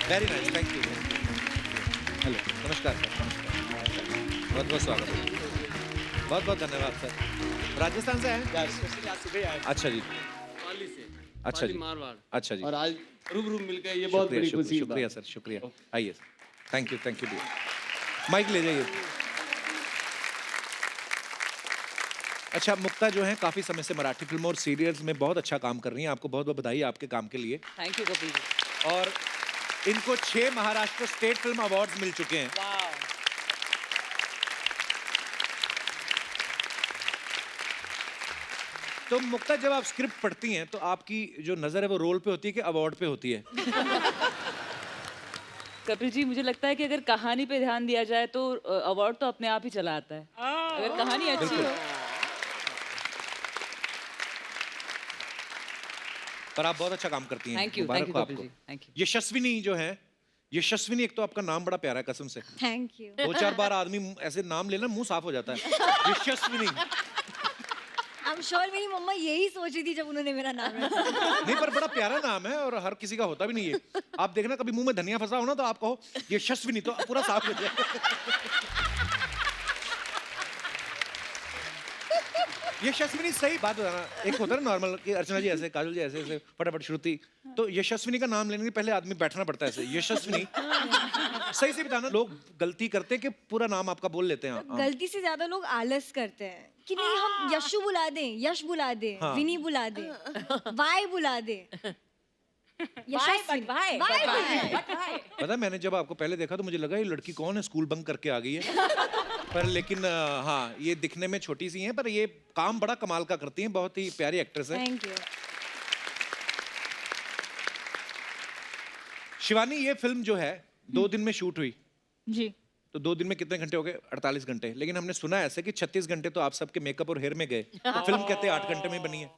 very nice, thank you. Hello, नमस्कार सर, नमस्कार, बहुत बहुत स्वागत है, बहुत बहुत धन्यवाद सर। राजस्थान से हैं? स्पेशली आज सुबह ही आए। अच्छा जी। अच्छा जी, मारवाड़। अच्छा जी, और आज रूबरू मिल गए, ये बहुत बड़ी खुशी शुक्रिया सर, शुक्रिया। आइए, थैंक यू डियर। माइक ले जाइए। अच्छा, मुक्ता जो है काफी समय से मराठी फिल्मों और सीरियल्स में बहुत अच्छा काम कर रही हैं, आपको बहुत बहुत बधाई आपके काम के लिए। Thank you Kapil ji. और इनको 6 महाराष्ट्र स्टेट फिल्म अवार्ड्स मिल चुके हैं। वाह। तो मुक्ता, जब आप स्क्रिप्ट पढ़ती हैं तो आपकी जो नजर है वो रोल पे होती है कि अवार्ड पे होती है? कपिल जी, मुझे लगता है कि अगर कहानी पे ध्यान दिया जाए तो अवार्ड तो अपने आप ही चला आता है, अगर कहानी अच्छी हो। पर आप बहुत अच्छा काम करती हैं। थैंक यू मुबारक हो कपिल आपको। जी, थैंक यू। यशस्विनी जो है, यशस्विनी, एक तो आपका नाम बड़ा प्यारा है कसम से। Thank you. 2-4 बार आदमी ऐसे नाम लेना मुंह साफ हो जाता है। यशस्विनी। आई एम श्योर मेरी मम्मा यही सोच रही थी जब उन्होंने मेरा नाम रखा। नहीं, पर बड़ा प्यारा नाम है और हर किसी का होता भी नहीं है। आप देखना कभी मुंह में धनिया फंसा हो ना तो आप कहो यशस्विनी, तो पूरा साफ हो जाए। यशस्विनी, सही बात बताना, एक होता है ना नॉर्मल कि अर्चना जी ऐसे, काजल जी ऐसे ऐसे, फटाफट श्रुति, तो यशस्विनी का नाम लेने के पहले आदमी बैठना पड़ता है ऐसे, यशस्विनी। सही से बताना, लोग गलती करते हैं कि पूरा नाम आपका बोल लेते हैं। हाँ। गलती से ज्यादा लोग आलस करते हैं कि नहीं हम यशु बुला दें, यश बुला दें, हाँ। विनी बुला दें, वाई बुला दें। वाई पता है, मैंने जब आपको पहले देखा तो मुझे लगा ये लड़की कौन है, स्कूल बंक करके आ गई है। पर लेकिन हाँ, ये दिखने में छोटी सी हैं पर ये काम बड़ा कमाल का करती हैं, बहुत ही प्यारी एक्ट्रेस है। Thank you. शिवानी, ये फिल्म जो है 2 दिन में शूट हुई, जी। तो 2 दिन में कितने घंटे हो गए? 48 घंटे। लेकिन हमने सुना ऐसे कि 36 घंटे तो आप सबके मेकअप और हेयर में गए, तो फिल्म कहते हैं 8 घंटे में बनी है।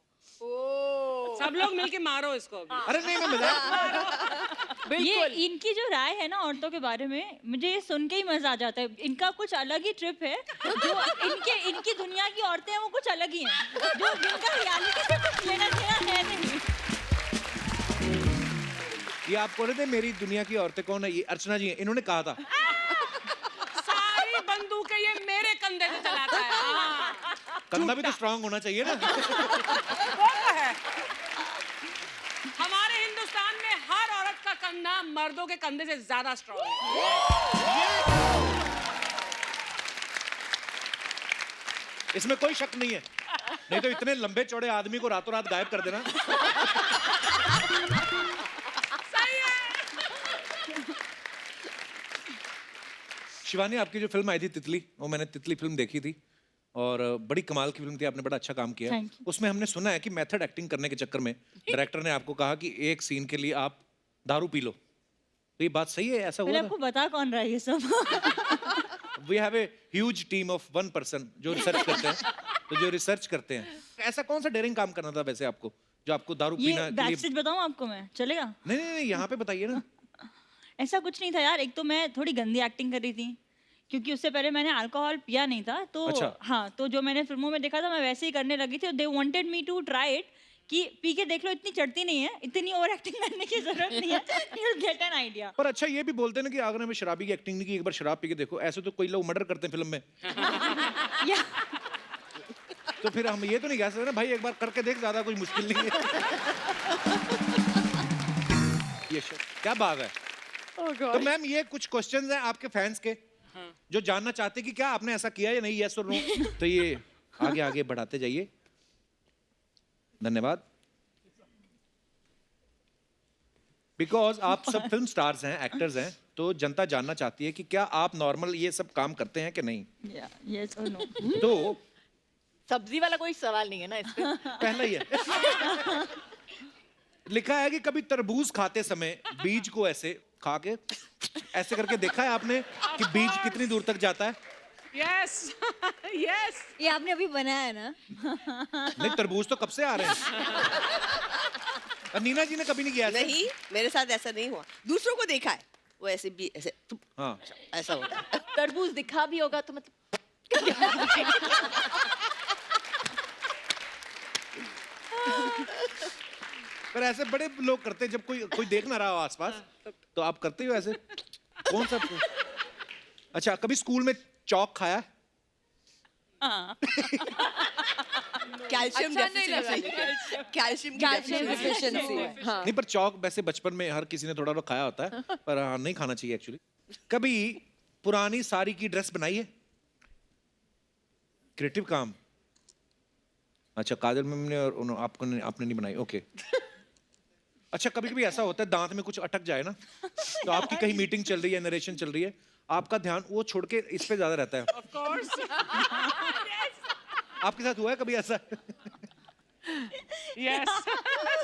सब लोग मिलके मारो इसको अभी। अरे नहीं, मैं मजाक। ये इनकी जो राय है ना औरतों के बारे में, मुझे ये सुन के ही मजा आ जाता है। इनका कुछ अलग ही ट्रिप है, जो इनकी दुनिया की औरतें हैं वो कुछ अलग ही हैं, जो जिनका रियलिटी से कुछ लेना देना है नहीं। ये आप बोल रहे थे मेरी दुनिया की औरतें कौन है, ये अर्चना जी हैं, इन्होंने कहा था। सारी बंदूकें ये मेरे कंधे से चलाता है। हाँ। कंधा भी तो स्ट्रांग होना चाहिए ना। वो तो है। हमारे हिंदुस्तान में हर औरत का कंधा मर्दों के कंधे से ज्यादा स्ट्रांग है। इसमें कोई शक नहीं है, नहीं तो इतने लंबे चौड़े आदमी को रातों रात गायब कर देना। शिवानी, आपकी जो फिल्म आई थी तितली, वो मैंने तितली फिल्म देखी थी और बड़ी कमाल की फिल्म थी, आपने बड़ा अच्छा काम किया। उसमें हमने सुना है कि मेथड एक्टिंग करने के चक्कर में डायरेक्टर ने आपको कहा कि एक सीन के लिए आप दारू पी लो, तो ये बात सही है, ऐसा हुआ? आपको बता कौन रहा है ये सब? We have a huge team of 1 person जो रिसर्च करते हैं, तो जो रिसर्च करते हैं। ऐसा कौन सा डेयरिंग काम करना था वैसे आपको, जो आपको दारू पीना ये के लिए? बैकस्टेज बताऊं आपको मैं, चलेगा? नहीं, यहाँ पे बताइए ना। ऐसा कुछ नहीं था यार, एक तो मैं थोड़ी गंदी एक्टिंग कर रही थी क्योंकि उससे पहले मैंने अल्कोहल पिया नहीं था, तो अच्छा। हाँ, तो जो मैंने फिल्मों में देखा था मैं वैसे ही करने लगी थी। They wanted me to try it कि पी के देख लो, इतनी चढ़ती नहीं है, इतनी ओवर एक्टिंग करने की जरूरत नहीं है, you will get an idea. पर अच्छा, ये भी बोलते हैं ना कि अगर हमें शराबी की एक्टिंग नहीं की, एक बार शराब पी के देखो, ऐसे तो कोई लोग मर्डर करते हैं फिल्म में। तो फिर हम ये तो नहीं कह सकते ना भाई एक बार करके देख, ज्यादा कोई मुश्किल नहीं है। ये क्या बात है। तो मैम, ये कुछ क्वेश्चंस हैं आपके फैंस के जो जानना चाहते हैं कि क्या आपने ऐसा किया या नहीं, यस और नो। तो ये आगे बढ़ाते जाइए, धन्यवाद। बिकॉज आप सब फिल्म स्टार्स हैं, एक्टर्स हैं, तो जनता जानना चाहती है कि क्या आप नॉर्मल ये सब काम करते हैं कि नहीं। यस और नो। तो सब्जी वाला कोई सवाल नहीं है ना इस पे। पहला ही है। लिखा है कि कभी तरबूज खाते समय बीज को ऐसे खा के ऐसे करके देखा है आपने कि बीज कितनी दूर तक जाता है? Yes yes. ये आपने अभी बनाया है ना? नहीं, तरबूज तो कब से आ रहे हैं। और नीना जी ने कभी नहीं किया ऐसा? नहीं, मेरे साथ ऐसा नहीं हुआ, दूसरों को देखा है, वो ऐसे भी ऐसे हाँ, ऐसा होता है। तरबूज दिखा भी होगा तो मतलब पर ऐसे बड़े लोग करते हैं, जब कोई देख ना रहा हो आसपास, तो आप करते हो ऐसे? कौन सा? अच्छा, कभी स्कूल में चौक खाया? हाँ। कैल्शियम अच्छा नहीं लगा डेफिशिएंसी कैल्शियम कैल्शियम डिफिशिएंसी हाँ नहीं, पर चौक वैसे बचपन में हर किसी ने थोड़ा थोड़ा खाया होता है, पर हाँ, नहीं खाना चाहिए एक्चुअली। कभी पुरानी साड़ी की ड्रेस बनाई है? क्रिएटिव काम। अच्छा, काजल मैम ने और आपने नहीं बनाई, ओके। अच्छा, कभी कभी ऐसा होता है दांत में कुछ अटक जाए ना, तो आपकी कहीं मीटिंग चल रही है, नरेशन चल रही है, आपका ध्यान वो छोड़ के इस पे ज्यादा रहता है। Of course. आपके साथ हुआ है कभी ऐसा? Yes.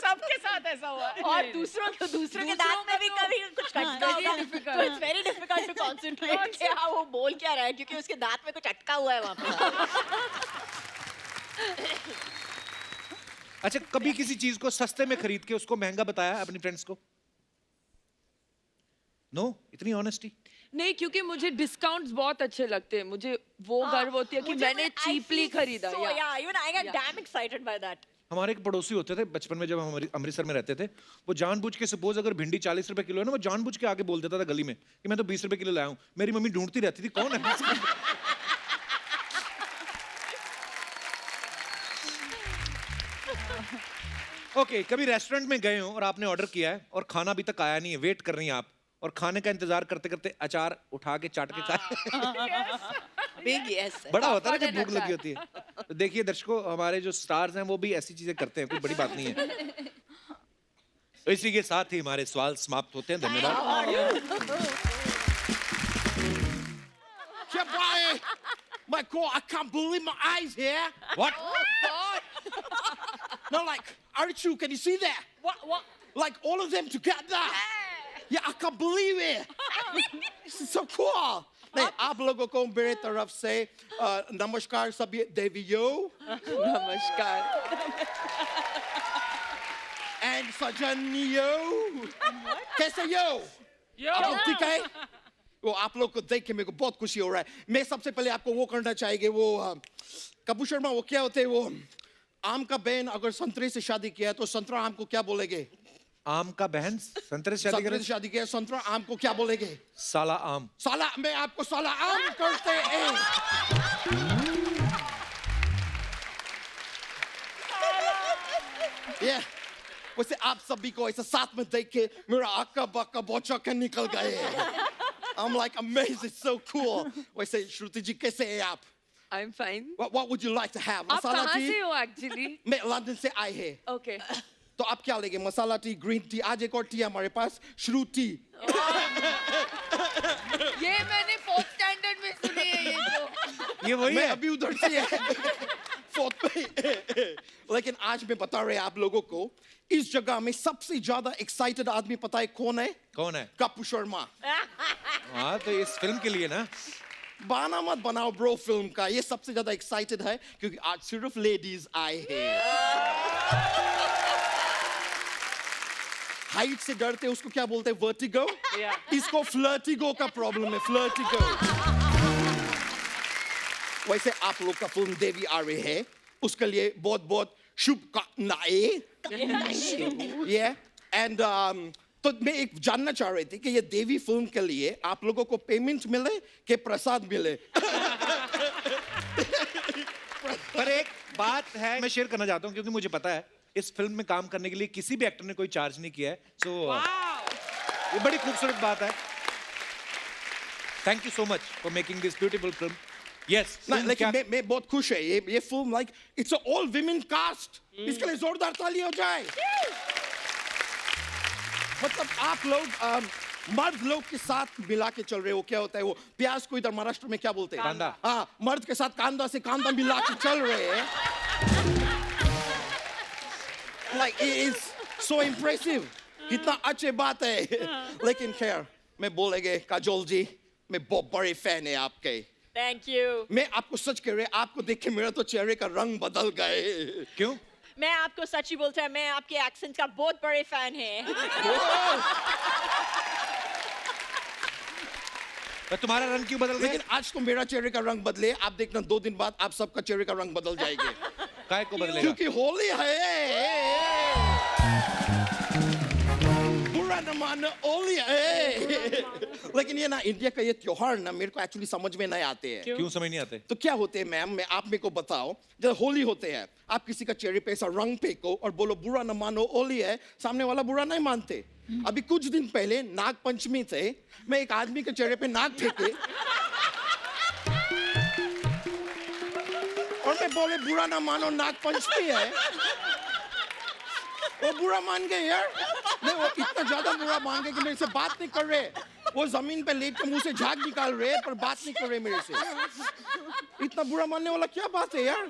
सबके साथ ऐसा हुआ है। और दूसरों के दांत में भी कभी कुछ खटका होगा तो it's very difficult to concentrate कि हाँ वो बोल क्या रहा है, क्योंकि उसके दांत में कुछ अटका हुआ है वहाँ पे। अच्छा, कभी किसी चीज को सस्ते में खरीद के उसको महंगा बताया अपनी फ्रेंड्स को? नो, इतनी ऑनेस्टी? नहीं, क्योंकि मुझे डिस्काउंट्स बहुत अच्छे लगते हैं, मुझे वो गर्व होती है कि मैंने चीपली खरीदा। Yeah, even I get damn excited by that. हमारे एक पड़ोसी होते थे बचपन में, जब हम अमृतसर में रहते थे, वो जानबूझ के, सपोज अगर भिंडी 40 रुपए किलो है ना, वो जानबूझ के आगे बोल देता था गली में कि मैं तो 20 रुपए किलो लाया हूँ। मेरी मम्मी ढूंढती रहती थी कौन है। ओके, कभी रेस्टोरेंट में गए हो और आपने ऑर्डर किया है और खाना अभी तक आया नहीं है, वेट कर रही हैं आप, और खाने का इंतजार करते करते अचार उठा के चाट के खाए? बिग यस बड़ा होता है ना जब भूख लगी होती है। तो देखिए दर्शकों, हमारे जो स्टार्स हैं वो भी ऐसी चीजें करते हैं, कोई बड़ी बात नहीं है। तो इसी के साथ ही हमारे सवाल समाप्त होते हैं। धन्यवाद। My God, I can't believe my eyes here. What? No, like, Arichu, can you see that? What? Like, all of them together. Yeah, I can't believe it. This is so cool. नहीं, आप लोगों को मेरे तरफ से नमस्कार सभी देवियों। नमस्कार। And सजनियों। कैसे यो? आप लोग ठीक है? वो आप लोग को देख के मेरे को बहुत खुशी हो रहा है। मैं सबसे पहले आपको वो करना चाहिए, वो कपूर शर्मा, वो क्या होते हैं, वो आम का बहन अगर संतरे से शादी किया है तो संतरा आम को क्या बोलेंगे? आम का बहन संतरे से शादी किया, संतरा आम को क्या बोलेंगे? साला आम। साला, मैं आपको साला आम करते हैं। Yeah. वैसे आप सभी को ऐसा साथ में देख के मेरा आका बाका बोचा के निकल गए। I'm like amazed, it's so cool. वैसे श्रुति जी कैसे हैं आप? I'm fine. What would you like to have? आप मसाला कहाँ टी? से हो actually? मैं लंदन से आए हैं। Okay. तो आप क्या लेंगे? मसाला टी, ग्रीन टी, आज एक और टी हमारे पास, श्रुति। ये मैंने 4th स्टैंडर्ड में सुनी है ये तो। ये वही मैं है। अभी उधर से है। 4th में। लेकिन आज मैं बता रहे आप लोगों को, इस जगह में सबसे ज्यादा एक्साइटेड आदमी पता है कौन है? कौन है? कपूर शर्मा। हाँ, तो इस फिल्म के लिए ना। बाना मत बनाओ ब्रो फिल्म का, ये सबसे ज्यादा एक्साइटेड है क्योंकि आज सिर्फ लेडीज आए हैं। हाइट से डरते उसको क्या बोलते हैं? वर्टिगो। इसको फ्लर्टिगो का प्रॉब्लम है, फ्लर्टिगो। वैसे आप लोग का फिल्म देवी आ रही है, उसके लिए बहुत बहुत शुभकामनाएं। Yeah, and तो मैं एक जानना चाह रही थी कि ये देवी फिल्म के लिए आप लोगों को पेमेंट मिले कि प्रसाद मिले? पर एक बात है मैं शेयर करना चाहता हूँ, क्योंकि मुझे पता है इस फिल्म में काम करने के लिए किसी भी एक्टर ने कोई चार्ज नहीं किया है, सो ये बड़ी खूबसूरत बात है। Thank you so much for making this beautiful film. Yes, लेकिन मैं बहुत खुश है, ये film like it's a all women cast. इसके लिए जोरदार ताली हो जाए। मतलब आप लोग मर्द लोग के साथ मिला के चल रहे हो। क्या होता है वो प्याज को इधर महाराष्ट्र में क्या बोलते हैं? कांदा। हाँ, मर्द के साथ कांदा से कांदा मिला के चल रहे हैं। Like it is so impressive. कितना अच्छी बात है। लेकिन खैर मैं बोलेंगे काजोल जी, मैं बहुत बड़े फैन है आपके। Thank you. मैं आपको सच कह रहे, आपको देख के मेरा तो चेहरे का रंग बदल गए। क्यों? मैं आपको सच ही बोलता है, मैं आपके एक्सेंट का बहुत बड़े फैन है। तो तुम्हारा रंग क्यों बदल गया? लेकिन आज तो मेरा चेहरे का रंग बदले, आप देखना 2 दिन बाद आप सबका चेहरे का रंग बदल जाएंगे। काय को बदलेगा? क्योंकि होली है। बुरा न मानो ओलिया लेकिन ये ना इंडिया का ये त्योहार ना मेरे को एक्चुअली समझ में नहीं आते हैं क्यों समझ नहीं आते? तो क्या होते हैं मैम, मैं आप मेरे को बताओ, जब होली होते हैं आप किसी का चेहरे पे ऐसा रंग फेंको और बोलो बुरा न मानो होली है, सामने वाला बुरा नहीं मानते। अभी कुछ दिन पहले नाग पंचमी थे, मैं एक आदमी के चेहरे पे नाग फेंके और मैं बोले बुरा ना मानो नाग पंचमी है, वो बुरा मान गए यार। नहीं, वो इतना ज्यादा बुरा मान गए कि मेरे से बात नहीं कर रहे, वो जमीन पे लेट के मुंह से झाग निकाल रहे पर बात नहीं कर रहे मेरे से। इतना बुरा मानने वाला क्या बात है यार?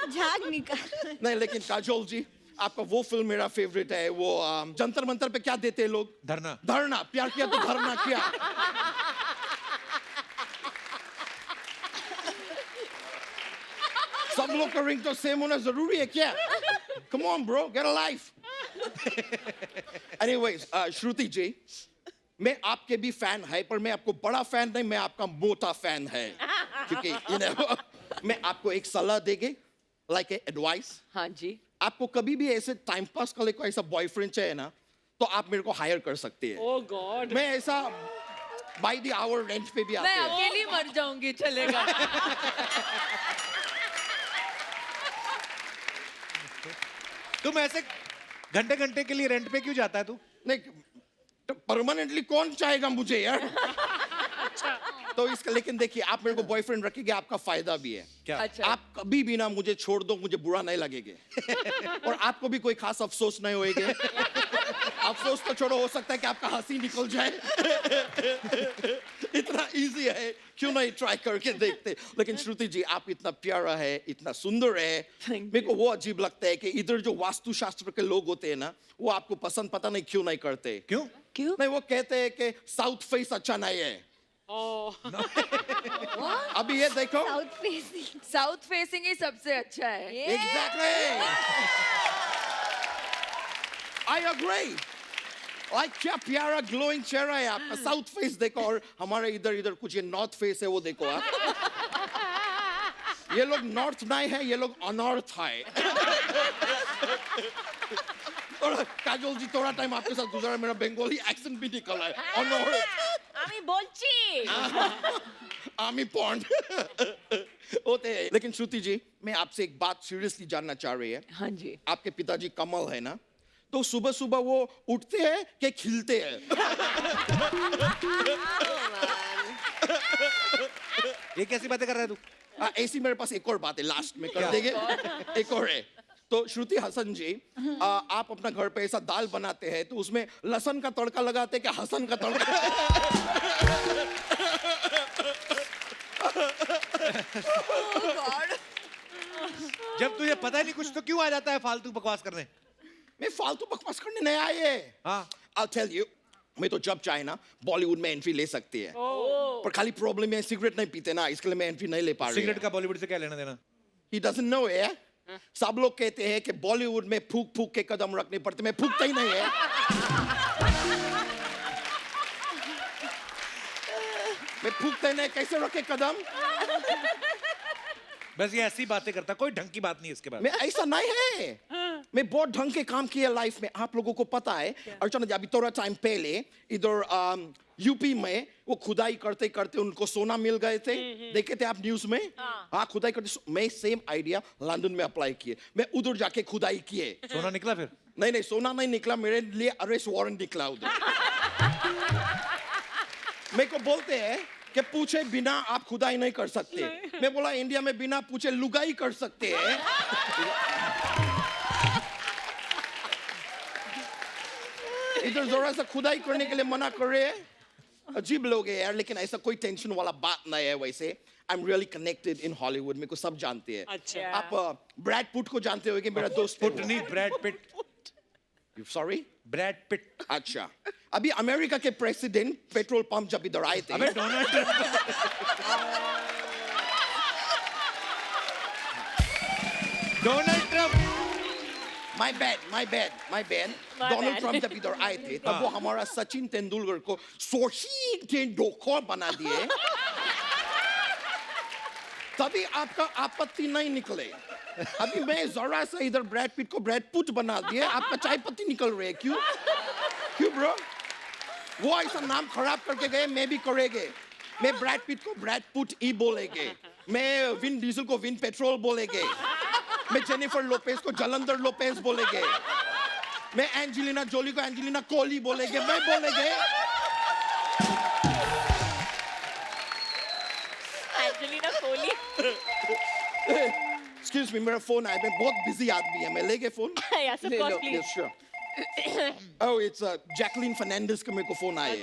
झाग निकाल। नहीं लेकिन काजोल जी, आपका वो फिल्म मेरा फेवरेट है, वो जंतर मंतर पे क्या देते हैं लोग? धरना। धरना, प्यार किया तो धरना किया। सब लोग का रिंग तो सेम होना जरूरी है क्या? Come on bro, get a life. Anyways, Shruti ji, मैं आपके भी फैन है पर मैं आपको बड़ा फैन नहीं, मैं आपका मोटा फैन है, क्योंकि यू नो मैं आपको एक सलाह देंगे, लाइक एडवाइस। हाँ जी। आपको कभी भी ऐसे टाइम पास के लिए कोई ऐसा बॉयफ्रेंड चाहिए ना, तो आप मेरे को हायर कर सकते हैं। ओह गॉड। मैं ऐसा बाय द आवर रेंट पे भी आते मैं हैं। अकेली मर जाऊंगी, चलेगा। तुम ऐसे घंटे घंटे के लिए रेंट पे क्यों जाता है तू? नहीं, परमानेंटली कौन चाहेगा मुझे यार? तो इसका, लेकिन देखिए, आप मेरे को बॉयफ्रेंड रखेंगे, आपका फायदा भी है। क्या? अच्छा। आप कभी भी ना मुझे छोड़ दो, मुझे बुरा नहीं लगेगा और आपको भी कोई खास अफसोस नहीं होएगा। अफसोस तो छोड़ो, हो सकता है कि आपका हंसी निकल जाए। इतना इजी है, क्यों नहीं ट्राई करके देखते? लेकिन श्रुति जी, आप इतना प्यारा है, इतना सुंदर है, मेरे को वो अजीब लगता है कि इधर जो वास्तुशास्त्र के लोग होते हैं ना, वो आपको पसंद पता नहीं क्यों नहीं करते। क्यों? क्यों? नहीं, वो कहते हैं कि साउथ फेस अच्छा नहीं है। अभी ये देखो, साउथ फेसिंग ही सबसे अच्छा है। Exactly, I agree. लाइक क्या प्यारा ग्लोइंग चेहरा है आपका। साउथ फेस देखो, और हमारे इधर इधर कुछ ये नॉर्थ फेस है, वो देखो आप। ये लोग नॉर्थ नहीं है, ये लोग अनॉर्थ है। और काजोल जी, थोड़ा टाइम आपके साथ गुजारा, मेरा बंगाली एक्सेंट भी निकला है। अनॉर्थ, আমি বলছি। आमी पॉन्ड होते हैं। लेकिन श्रुति जी, मैं आपसे एक बात सीरियसली जानना चाह रही है। हाँ जी। आपके पिताजी कमल है ना, तो सुबह सुबह वो उठते हैं कि खिलते हैं? ये कैसी बातें कर रहा है तू? ऐसी मेरे पास एक और बात है, लास्ट में कर देंगे। एक और है। तो श्रुति हसन जी, आप अपना घर पे ऐसा दाल बनाते हैं तो उसमें लहसुन का तड़का लगाते हैं कि हसन का तड़का? जब तुझे पता ही नहीं कुछ, तो क्यों आ जाता है फालतू बकवास करने? मैं फालतू बकवास करने नहीं आए। हाँ, I'll tell you, मैं तो जब चाहे ना बॉलीवुड में एंट्री ले सकती है, पर खाली प्रॉब्लम है सिगरेट नहीं पीते ना, इसके लिए मैं एंट्री नहीं ले पा रही। सिगरेट का बॉलीवुड से क्या लेना देना? He doesn't know है। सब लोग कहते हैं कि बॉलीवुड में फूक फूक के कदम रखने पड़ते, मैं फूकता ही नहीं है। मैं फूकता ही नहीं, कैसे रखे कदम? बस ये ऐसी बातें करता, कोई ढंग की बात नहीं है इसके बाद। मैं ऐसा नहीं है, मैं बहुत ढंग के काम किया लाइफ में। आप लोगों को पता है, अर्चना जी, अभी थोड़ा टाइम पहले इधर यूपी में वो खुदाई करते करते उनको सोना मिल गए थे, देखे थे आप न्यूज में? हाँ, खुदाई करते। मैं सेम आइडिया लंदन में अप्लाई किए, मैं उधर जाके खुदाई किए। सोना निकला फिर? नहीं नहीं, सोना नहीं निकला, मेरे लिए अरेस्ट वारंट निकला उधर। मेरे को बोलते हैं कि पूछे बिना आप खुदाई नहीं कर सकते। मैं बोला इंडिया में बिना पूछे लुगाई कर सकते हैं। इधर जरा सा खुदाई करने के लिए मना कर रहे हैं। अजीब लोग हैं यार, लेकिन ऐसा कोई टेंशन वाला बात नहीं है। वैसे I am really connected in Hollywood, मेरे को सब जानते हैं। अच्छा। आप ब्रैड पिट को जानते हो कि मेरा दोस्त? पुट नहीं, Brad Pitt. Sorry, Brad Pitt. अच्छा, अभी अमेरिका के प्रेसिडेंट पेट्रोल पंप जब इधर आए थे, अबे Donald Trump. Donald Trump. My bad. Donald Trump जब इधर आए थे तब वो हमारा सचिन तेंदुलकर को सोशीन के डोखर बना दिए। तभी आपका आपत्ति नहीं निकले। अभी मैं जरा सा इधर ब्रैड पिट को ब्रैड पुट बना दिए, आपका चाय पत्ती निकल रही है। क्यों ब्रो? वो ऐसा नाम खराब करके गए, मैं भी करेंगे। मैं ब्रैड पिट को ब्रैड पुट ई बोलेंगे, मैं विन डीजल को विन पेट्रोल बोलेंगे, मैं जेनिफर लोपेज को जलंधर लोपेज बोलेंगे, मैं एंजेलिना जोली को एंजेलिना कोली बोलेंगे, मैं बोलेंगे एंजेलिना कोली। एक्सक्यूज मी, मेरा फोन आया, मैं बहुत बिजी आदमी है, मैं लेके phone. Yes, of course, please. Yes, sure. Oh, it's Jacqueline Fernandez का मेरे को फोन आया है।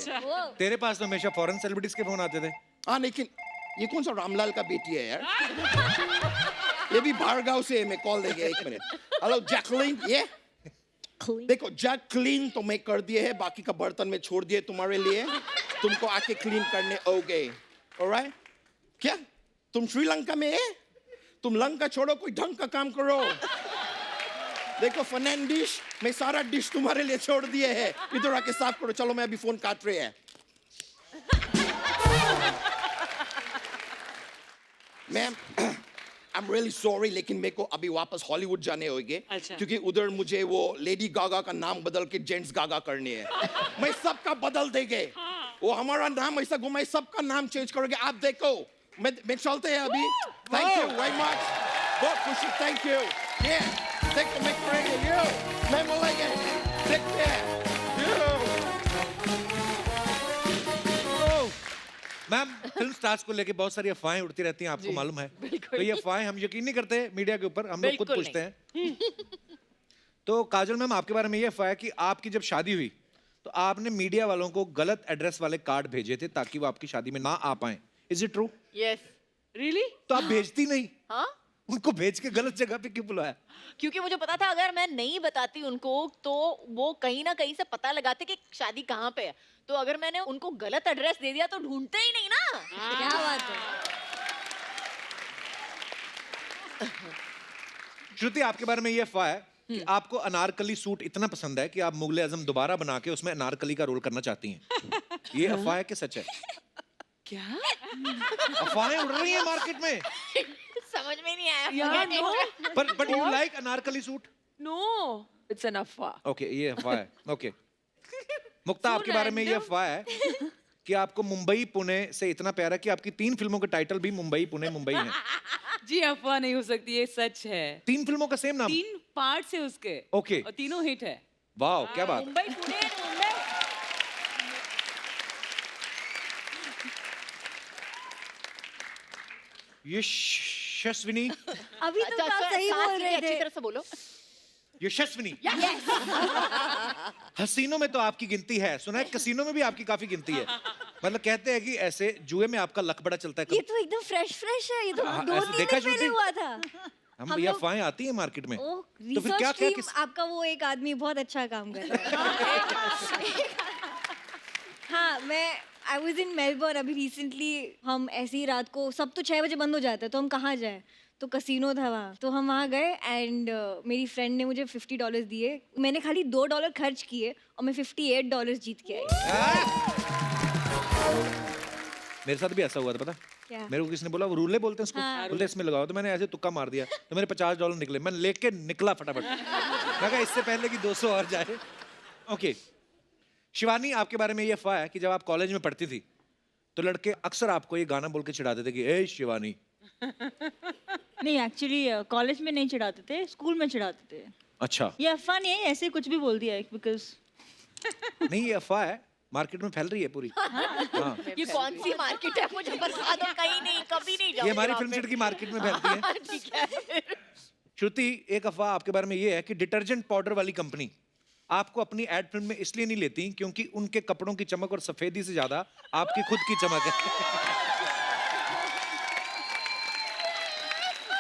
तेरे पास तो हमेशा फॉरेन सेलिब्रिटीज के फोन आते थे। हाँ, लेकिन ये कौन सा रामलाल का बेटी है यार? ये भी बाहर गाँव से है, मैं कॉल देंगे 1 मिनट। हेलो जैकलीन, ये देखो जैकलीन तो मैं कर दिए है, बाकी का बर्तन में छोड़ दिए तुम्हारे लिए, तुमको आके क्लीन करने होगे। ऑलराइट? क्या तुम श्रीलंका में है? तुम लंका छोड़ो, कोई ढंग का काम करो। देखो फर्नांडिस, मैं सारा डिश तुम्हारे लिए छोड़ दिए है, इधर आके साफ करो। चलो, मैं अभी फोन काट रहे हैं। Ma'am, I am really sorry, लेकिन मेरे को अभी वापस हॉलीवुड जाने होंगे, क्योंकि उधर मुझे वो लेडी गागा का नाम बदल के जेंट्स गागा करनी है। मैं सबका बदल देंगे, वो हमारा नाम ऐसा घुमाए, सबका नाम चेंज करोगे। आप देखो, मैं चलते हैं अभी। थैंक यू वेरी मच, बहुत खुशी, थैंक यू। देखो मैं करेंगे, मैं बोलेंगे, देखते हैं। मैम, फिल्म स्टार्स को लेके बहुत सारी अफवाहें उड़ती रहती हैं, आपको मालूम है। तो ये अफवाहें हम यकीन नहीं करते मीडिया के ऊपर, हम लोग खुद पूछते हैं। तो काजल मैम, आपके बारे में ये अफवाह है कि आपकी जब शादी हुई तो आपने मीडिया वालों को गलत एड्रेस वाले कार्ड भेजे थे ताकि वो आपकी शादी में ना आ पाए। Is it true? Yes. Really? तो आप भेजती नहीं? हाँ, उनको भेज के गलत जगह पे क्यों बुलाया? क्योंकि मुझे पता था अगर मैं नहीं बताती उनको तो वो कहीं ना कहीं से पता लगाते कि शादी कहाँ पे है। तो अगर मैंने उनको गलत एड्रेस दे दिया तो ढूंढते ही नहीं ना। क्या बात है। श्रुति, आपके बारे में ये अफवाह है कि आपको अनारकली सूट इतना पसंद है कि आप मुगले आजम दोबारा बना के उसमें अनारकली का रोल करना चाहती हैं। ये अफवाह है कि सच है? क्या अफवाहें उड़ रही हैं मार्केट में। समझ में नहीं आया। यार, no. But you like Anarkali suit? No, it's an अफवाह। ओके, ये अफवाह है। ओके मुक्ता, आपके बारे में ये अफवाह है कि आपको मुंबई पुणे से इतना प्यार है कि आपकी 3 फिल्मों के टाइटल भी मुंबई पुणे मुंबई हैं। जी, अफवाह नहीं हो सकती, ये सच है। 3 फिल्मों का सेम नाम? 3 पार्ट्स है उसके। ओके। और तीनों हिट है। वाह, क्या बात। मुंबई पुणे मुंबई। यशस्विनी, अभी तो आप सही बोल रहे थे। अच्छी तरह से बोलो। यशस्विनी, हसीनों में तो आपकी गिनती है, सुना है कसीनों में भी आपकी काफी गिनती है। मतलब कहते हैं कि ऐसे जुए में आपका लक बड़ा चलता है। ये तो एकदम फ्रेश है, ये तो हाँ, 2-3 देखा दिन पहले श्रुति? हुआ था। हम ये अफवाहें आती हैं मार्केट में। ओह, तो फिर रिसर्च क्या टीम, आपका वो एक आदमी बहुत अच्छा काम कर रहा है। हाँ, आई वॉज इन मेलबर्न अभी रिसेंटली। हम ऐसे ही रात को, सब तो 6 बजे बंद हो जाता है, तो हम कहाँ जाए, तो कसीनो था वहाँ, तो हम वहाँ गए एंड मेरी फ्रेंड ने मुझे $50 दिए। मैंने खाली $2 खर्च किए और मैं $58 जीत के आई। मेरे साथ भी ऐसा हुआ था, पता क्या? मेरे को किसी ने बोला, वो रूले बोलते हैं उसको, हाँ। बोलते इसमें लगाओ, तो मैंने ऐसे तुक्का मार दिया, तो मेरे $50 निकले। मैं लेके निकला फटाफट, मैं कहा इससे पहले कि 200 और जाए। ओके शिवानी, आपके बारे में ये अफवाह है कि जब आप कॉलेज में पढ़ती थी तो लड़के अक्सर आपको ये गाना बोल के चिढ़ाते थे कि ए शिवानी। नहीं, एक्चुअली कॉलेज में नहीं चिढ़ाते थे, स्कूल में चिढ़ाते थे। अच्छा, ये अफवाह नहीं है, ऐसे कुछ भी बोल दिया है बिकॉज नहीं ये अफवाह है, मार्केट में फैल रही है पूरी। हाँ। ये कौन सी मार्केट है, मुझे बता दो। कहीं नहीं, कभी नहीं जाऊंगी। ये हमारी फिल्म सिटी की मार्केट में फैलती है। ठीक है। श्रुति, एक अफवाह आपके बारे में ये है कि डिटर्जेंट पाउडर वाली कंपनी आपको अपनी एड फिल्म में इसलिए नहीं लेती क्योंकि उनके कपड़ों की चमक और सफेदी से ज्यादा आपकी खुद की चमक है।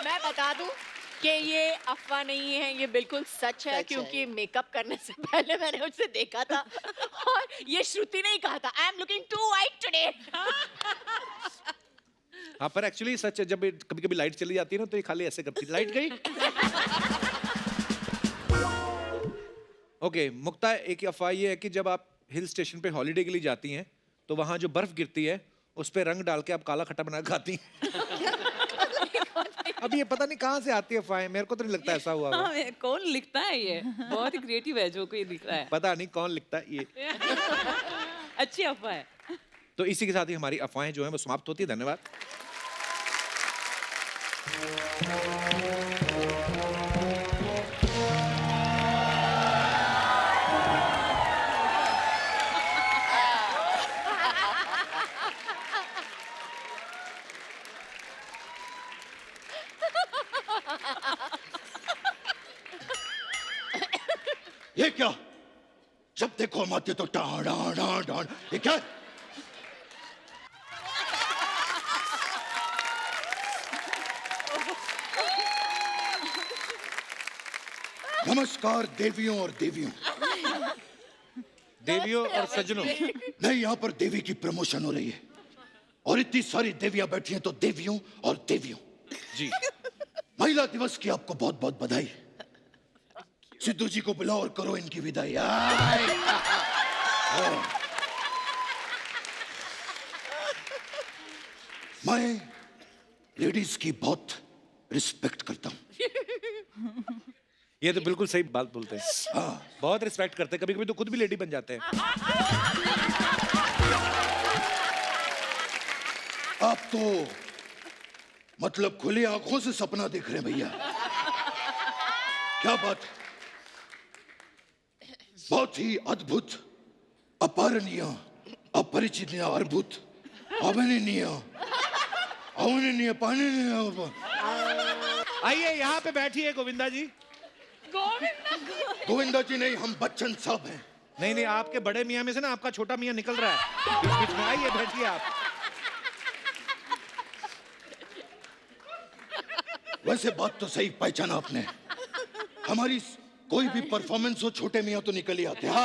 मैं बता दूं कि ये अफवाह नहीं है, ये बिल्कुल सच है, क्योंकि मेकअप करने से पहले मैंने उसे देखा था और ये श्रुति ने ही कहा था, I am looking to white today. हाँ, पर एक्चुअली सच है, जब कभी कभी लाइट चली जाती है ना तो ये खाली ऐसे करती है, लाइट गई। ओके मुक्ता, एक अफवाह ये है कि जब आप हिल स्टेशन पे हॉलीडे के लिए जाती हैं तो वहाँ जो बर्फ गिरती है उस पे रंग डाल के आप काला खट्टा बना के खाती हैं। अब ये पता नहीं कहाँ से आती है अफवाहें, मेरे को तो नहीं लगता ऐसा हुआ। हाँ, कौन लिखता है ये? बहुत ही क्रिएटिव है जो कोई लिख रहा है। पता नहीं कौन लिखता है ये। अच्छी अफवाह है। तो इसी के साथ ही हमारी अफवाहें जो हैं वो समाप्त होती है। धन्यवाद। ये क्या? जब देखो हम आते तो डां डां डां डां, ये क्या? नमस्कार देवियों और देवियों। देवियों और सज्जनों। नहीं, यहाँ पर देवी की प्रमोशन हो रही है और इतनी सारी देवियां बैठी हैं, तो देवियों और देवियों जी, महिला दिवस की आपको बहुत बहुत बधाई। सिद्धू जी को बुलाओ और करो इनकी विदाई। मैं लेडीज की बहुत रिस्पेक्ट करता हूँ। ये तो बिल्कुल सही बात बोलते हैं। हाँ, बहुत रिस्पेक्ट करते हैं, कभी कभी तो खुद भी लेडी बन जाते हैं। आप तो मतलब खुली आंखों से सपना देख रहे हैं भैया। क्या बात है, बहुत ही अद्भुत, अपारणीय, अपरिचित, अद्भुत, अवर्णनीय, अवर्णनीय, पाणनीय। आइए यहाँ पे बैठिए गोविंदा जी। गोविंदा जी नहीं, हम बच्चन साहब हैं। नहीं नहीं, आपके बड़े मियाँ में से ना आपका छोटा मियाँ निकल रहा है बीच बीच में। आइए बैठिए आप। वैसे बात तो सही पहचाना आपने। हमारी कोई भी परफॉर्मेंस हो, छोटे मियाँ तो निकल ही आते हैं।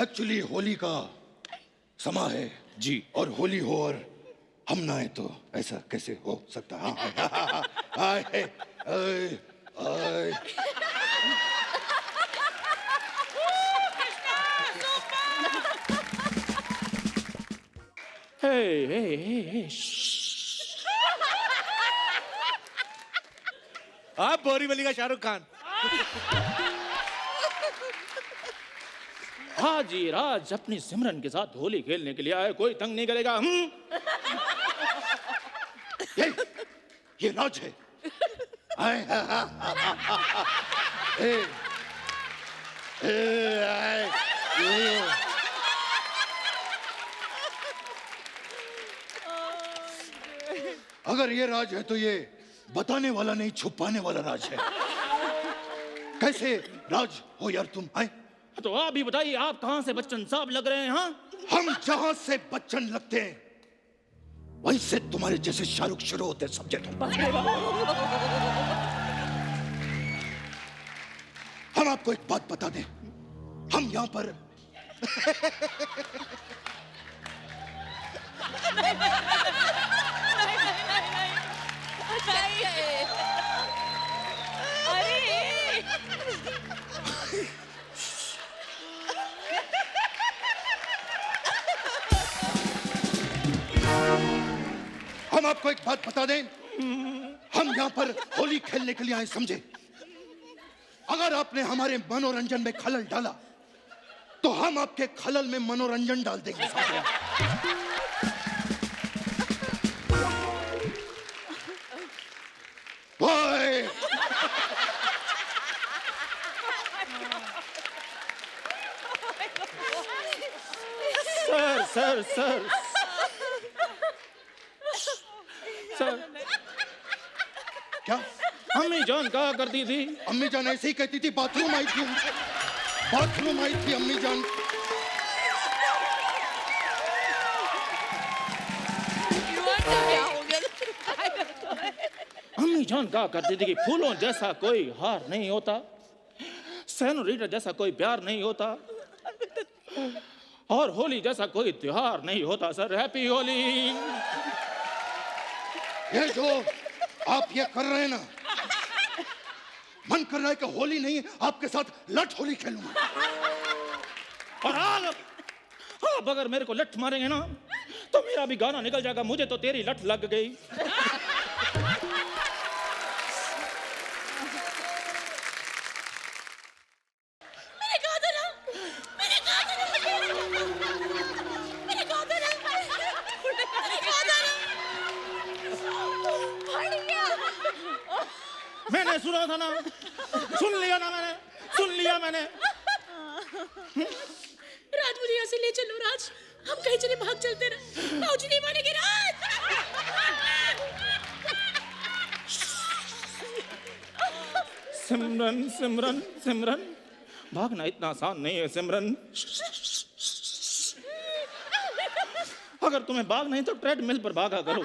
एक्चुअली होली का समा है जी, और होली हो और हम ना आए तो ऐसा कैसे हो सकता? हाँ, आप बोरीवली का शाहरुख खान। हाँ जी, राज अपनी सिमरन के साथ होली खेलने के लिए आए, कोई तंग नहीं करेगा। ये राज है। अगर ये राज है तो ये बताने वाला नहीं, छुपाने वाला राज है। कैसे राज हो यार तुम? आए तो आप भी बताइए, आप कहाँ से बच्चन साहब लग रहे हैं? हाँ, हम जहां से बच्चन लगते हैं वहीं से तुम्हारे जैसे शाहरुख शुरू होते हैं, समझे तुम? हम आपको एक बात बता दें, हम यहां पर हम आपको एक बात बता दें, हम यहाँ पर होली खेलने के लिए आए, समझे? अगर आपने हमारे मनोरंजन में खलल डाला तो हम आपके खलल में मनोरंजन डाल देंगे, समझे? ओए! सर सर सर क्या? अम्मी जान कहा करती थी। अम्मी जान ऐसे ही कहती थी, बाथरूम आई थी, बाथरूम आई थी अम्मी जान। अम्मी जान कहा करती थी कि फूलों जैसा कोई हार नहीं होता, सेनोरिटा जैसा कोई प्यार नहीं होता, और होली जैसा कोई त्योहार नहीं होता। Sir, happy Holi. ये जो आप ये कर रहे हैं ना, मन कर रहा है कि होली नहीं आपके साथ लठ होली खेलूंगा। और आप अगर मेरे को लठ मारेंगे ना तो मेरा भी गाना निकल जाएगा, मुझे तो तेरी लठ लग गई। मेरे सुना था ना, सुन लिया ना मैंने, सुन लिया मैंने। राज मुझे यहाँ से ले चलो राज, हम कहीं चले भाग चलते रहे, बाबूजी नहीं मानेंगे राज। सिमरन सिमरन सिमरन, भागना इतना आसान नहीं है सिमरन। अगर तुम्हें भाग नहीं तो ट्रेडमिल पर भागा करो।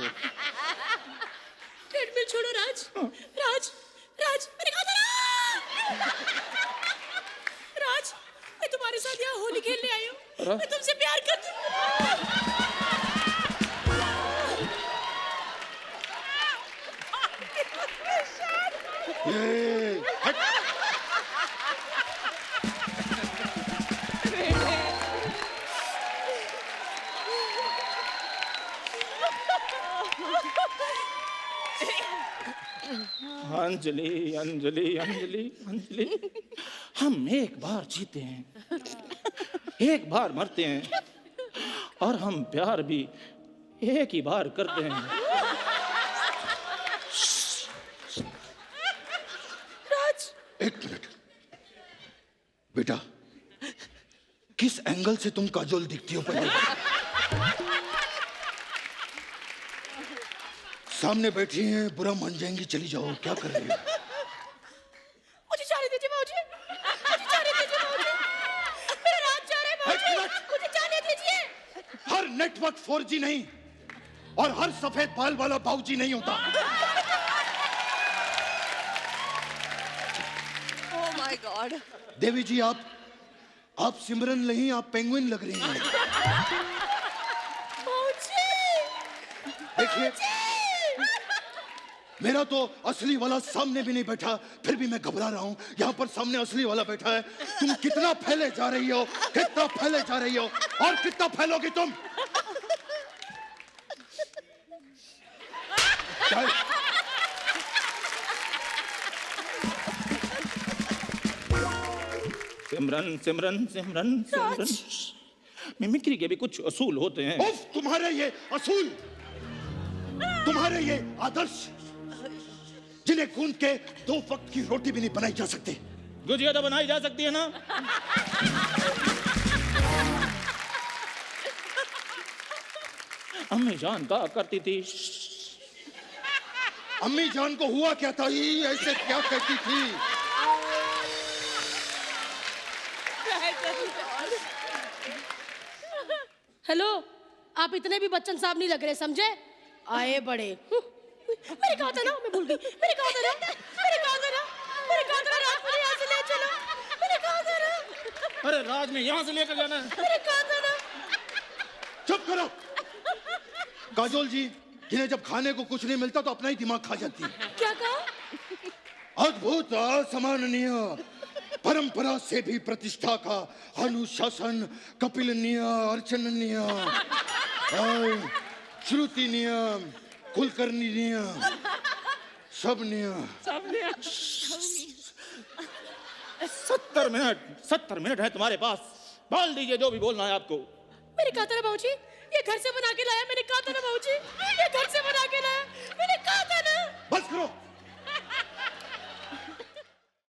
ट्रेडमिल छोड़ो राज, राज राज मैंने कहा था ना। राज मैं तुम्हारे साथ यहाँ होली खेलने आई हूँ, मैं तुमसे प्यार करती हूँ। अंजलि अंजलि अंजलि अंजलि, हम एक बार जीते हैं, एक बार मरते हैं, और हम प्यार भी एक ही बार करते हैं। राज एक मिनट बेटा, किस एंगल से तुम काजोल दिखती हो पहले? सामने बैठी हैं, बुरा मान जाएंगी, चली जाओ, क्या कर रही हो? मुझे जाने दीजिए बाबूजी, मुझे जाने दीजिए बाबूजी, मेरा राज जा रहा है बाबूजी, मुझे जाने दीजिए। हर नेटवर्क 4G नहीं और हर सफेद बाल वाला बाबूजी नहीं होता। Oh my God. देवी जी, आप सिमरन नहीं, आप पेंगुइन लग रही हैं। देखिए, मेरा तो असली वाला सामने भी नहीं बैठा, फिर भी मैं घबरा रहा हूं। यहाँ पर सामने असली वाला बैठा है। तुम कितना फैले जा रही हो, कितना फैले जा रही हो, और कितना फैलोगी तुम? सिमरन सिमरन सिमरन सिमरन, मिमिक्री के भी कुछ असूल होते हैं। उफ, तुम्हारे ये असूल, तुम्हारे ये आदर्श, जिन्हें गूंद के 2 वक्त की रोटी भी नहीं बनाई जा सकती। गुजिया तो बनाई जा सकती है ना। अम्मी जान कहा करती थी। अम्मी जान को हुआ क्या था, ये ऐसे क्या कहती थी? हेलो, आप इतने भी बच्चन साहब नहीं लग रहे, समझे? आए बड़े। मैंने कहा था ना, मैं भूल गई, मैंने कहा था ना, मैंने कहा था ना, मैंने कहा था ना, राज मुझे यहाँ से ले चलो, मैंने कहा था ना। अरे राज में यहाँ से लेकर जाना है। मैंने कहा था ना। चुप करो। काजोल जी, जिन्हें जब खाने को कुछ नहीं मिलता तो अपना ही दिमाग खा जाती है। क्या कहा? अद्भुत, असामान्य, परंपरा से भी प्रतिष्ठा का अनुशासन, कपिलनीय, अर्चननीय, श्रुति नियम, कुलकर्णी नियम, सब नियम। 70 मिनट है तुम्हारे पास, बोल दीजिए जो भी बोलना है आपको। मैंने कहा था ना बाबूजी, ये घर से बना के लाया, मैंने कहा था ना बाबूजी, ये घर से बना के लाया, मैंने कहा था ना। बस करो।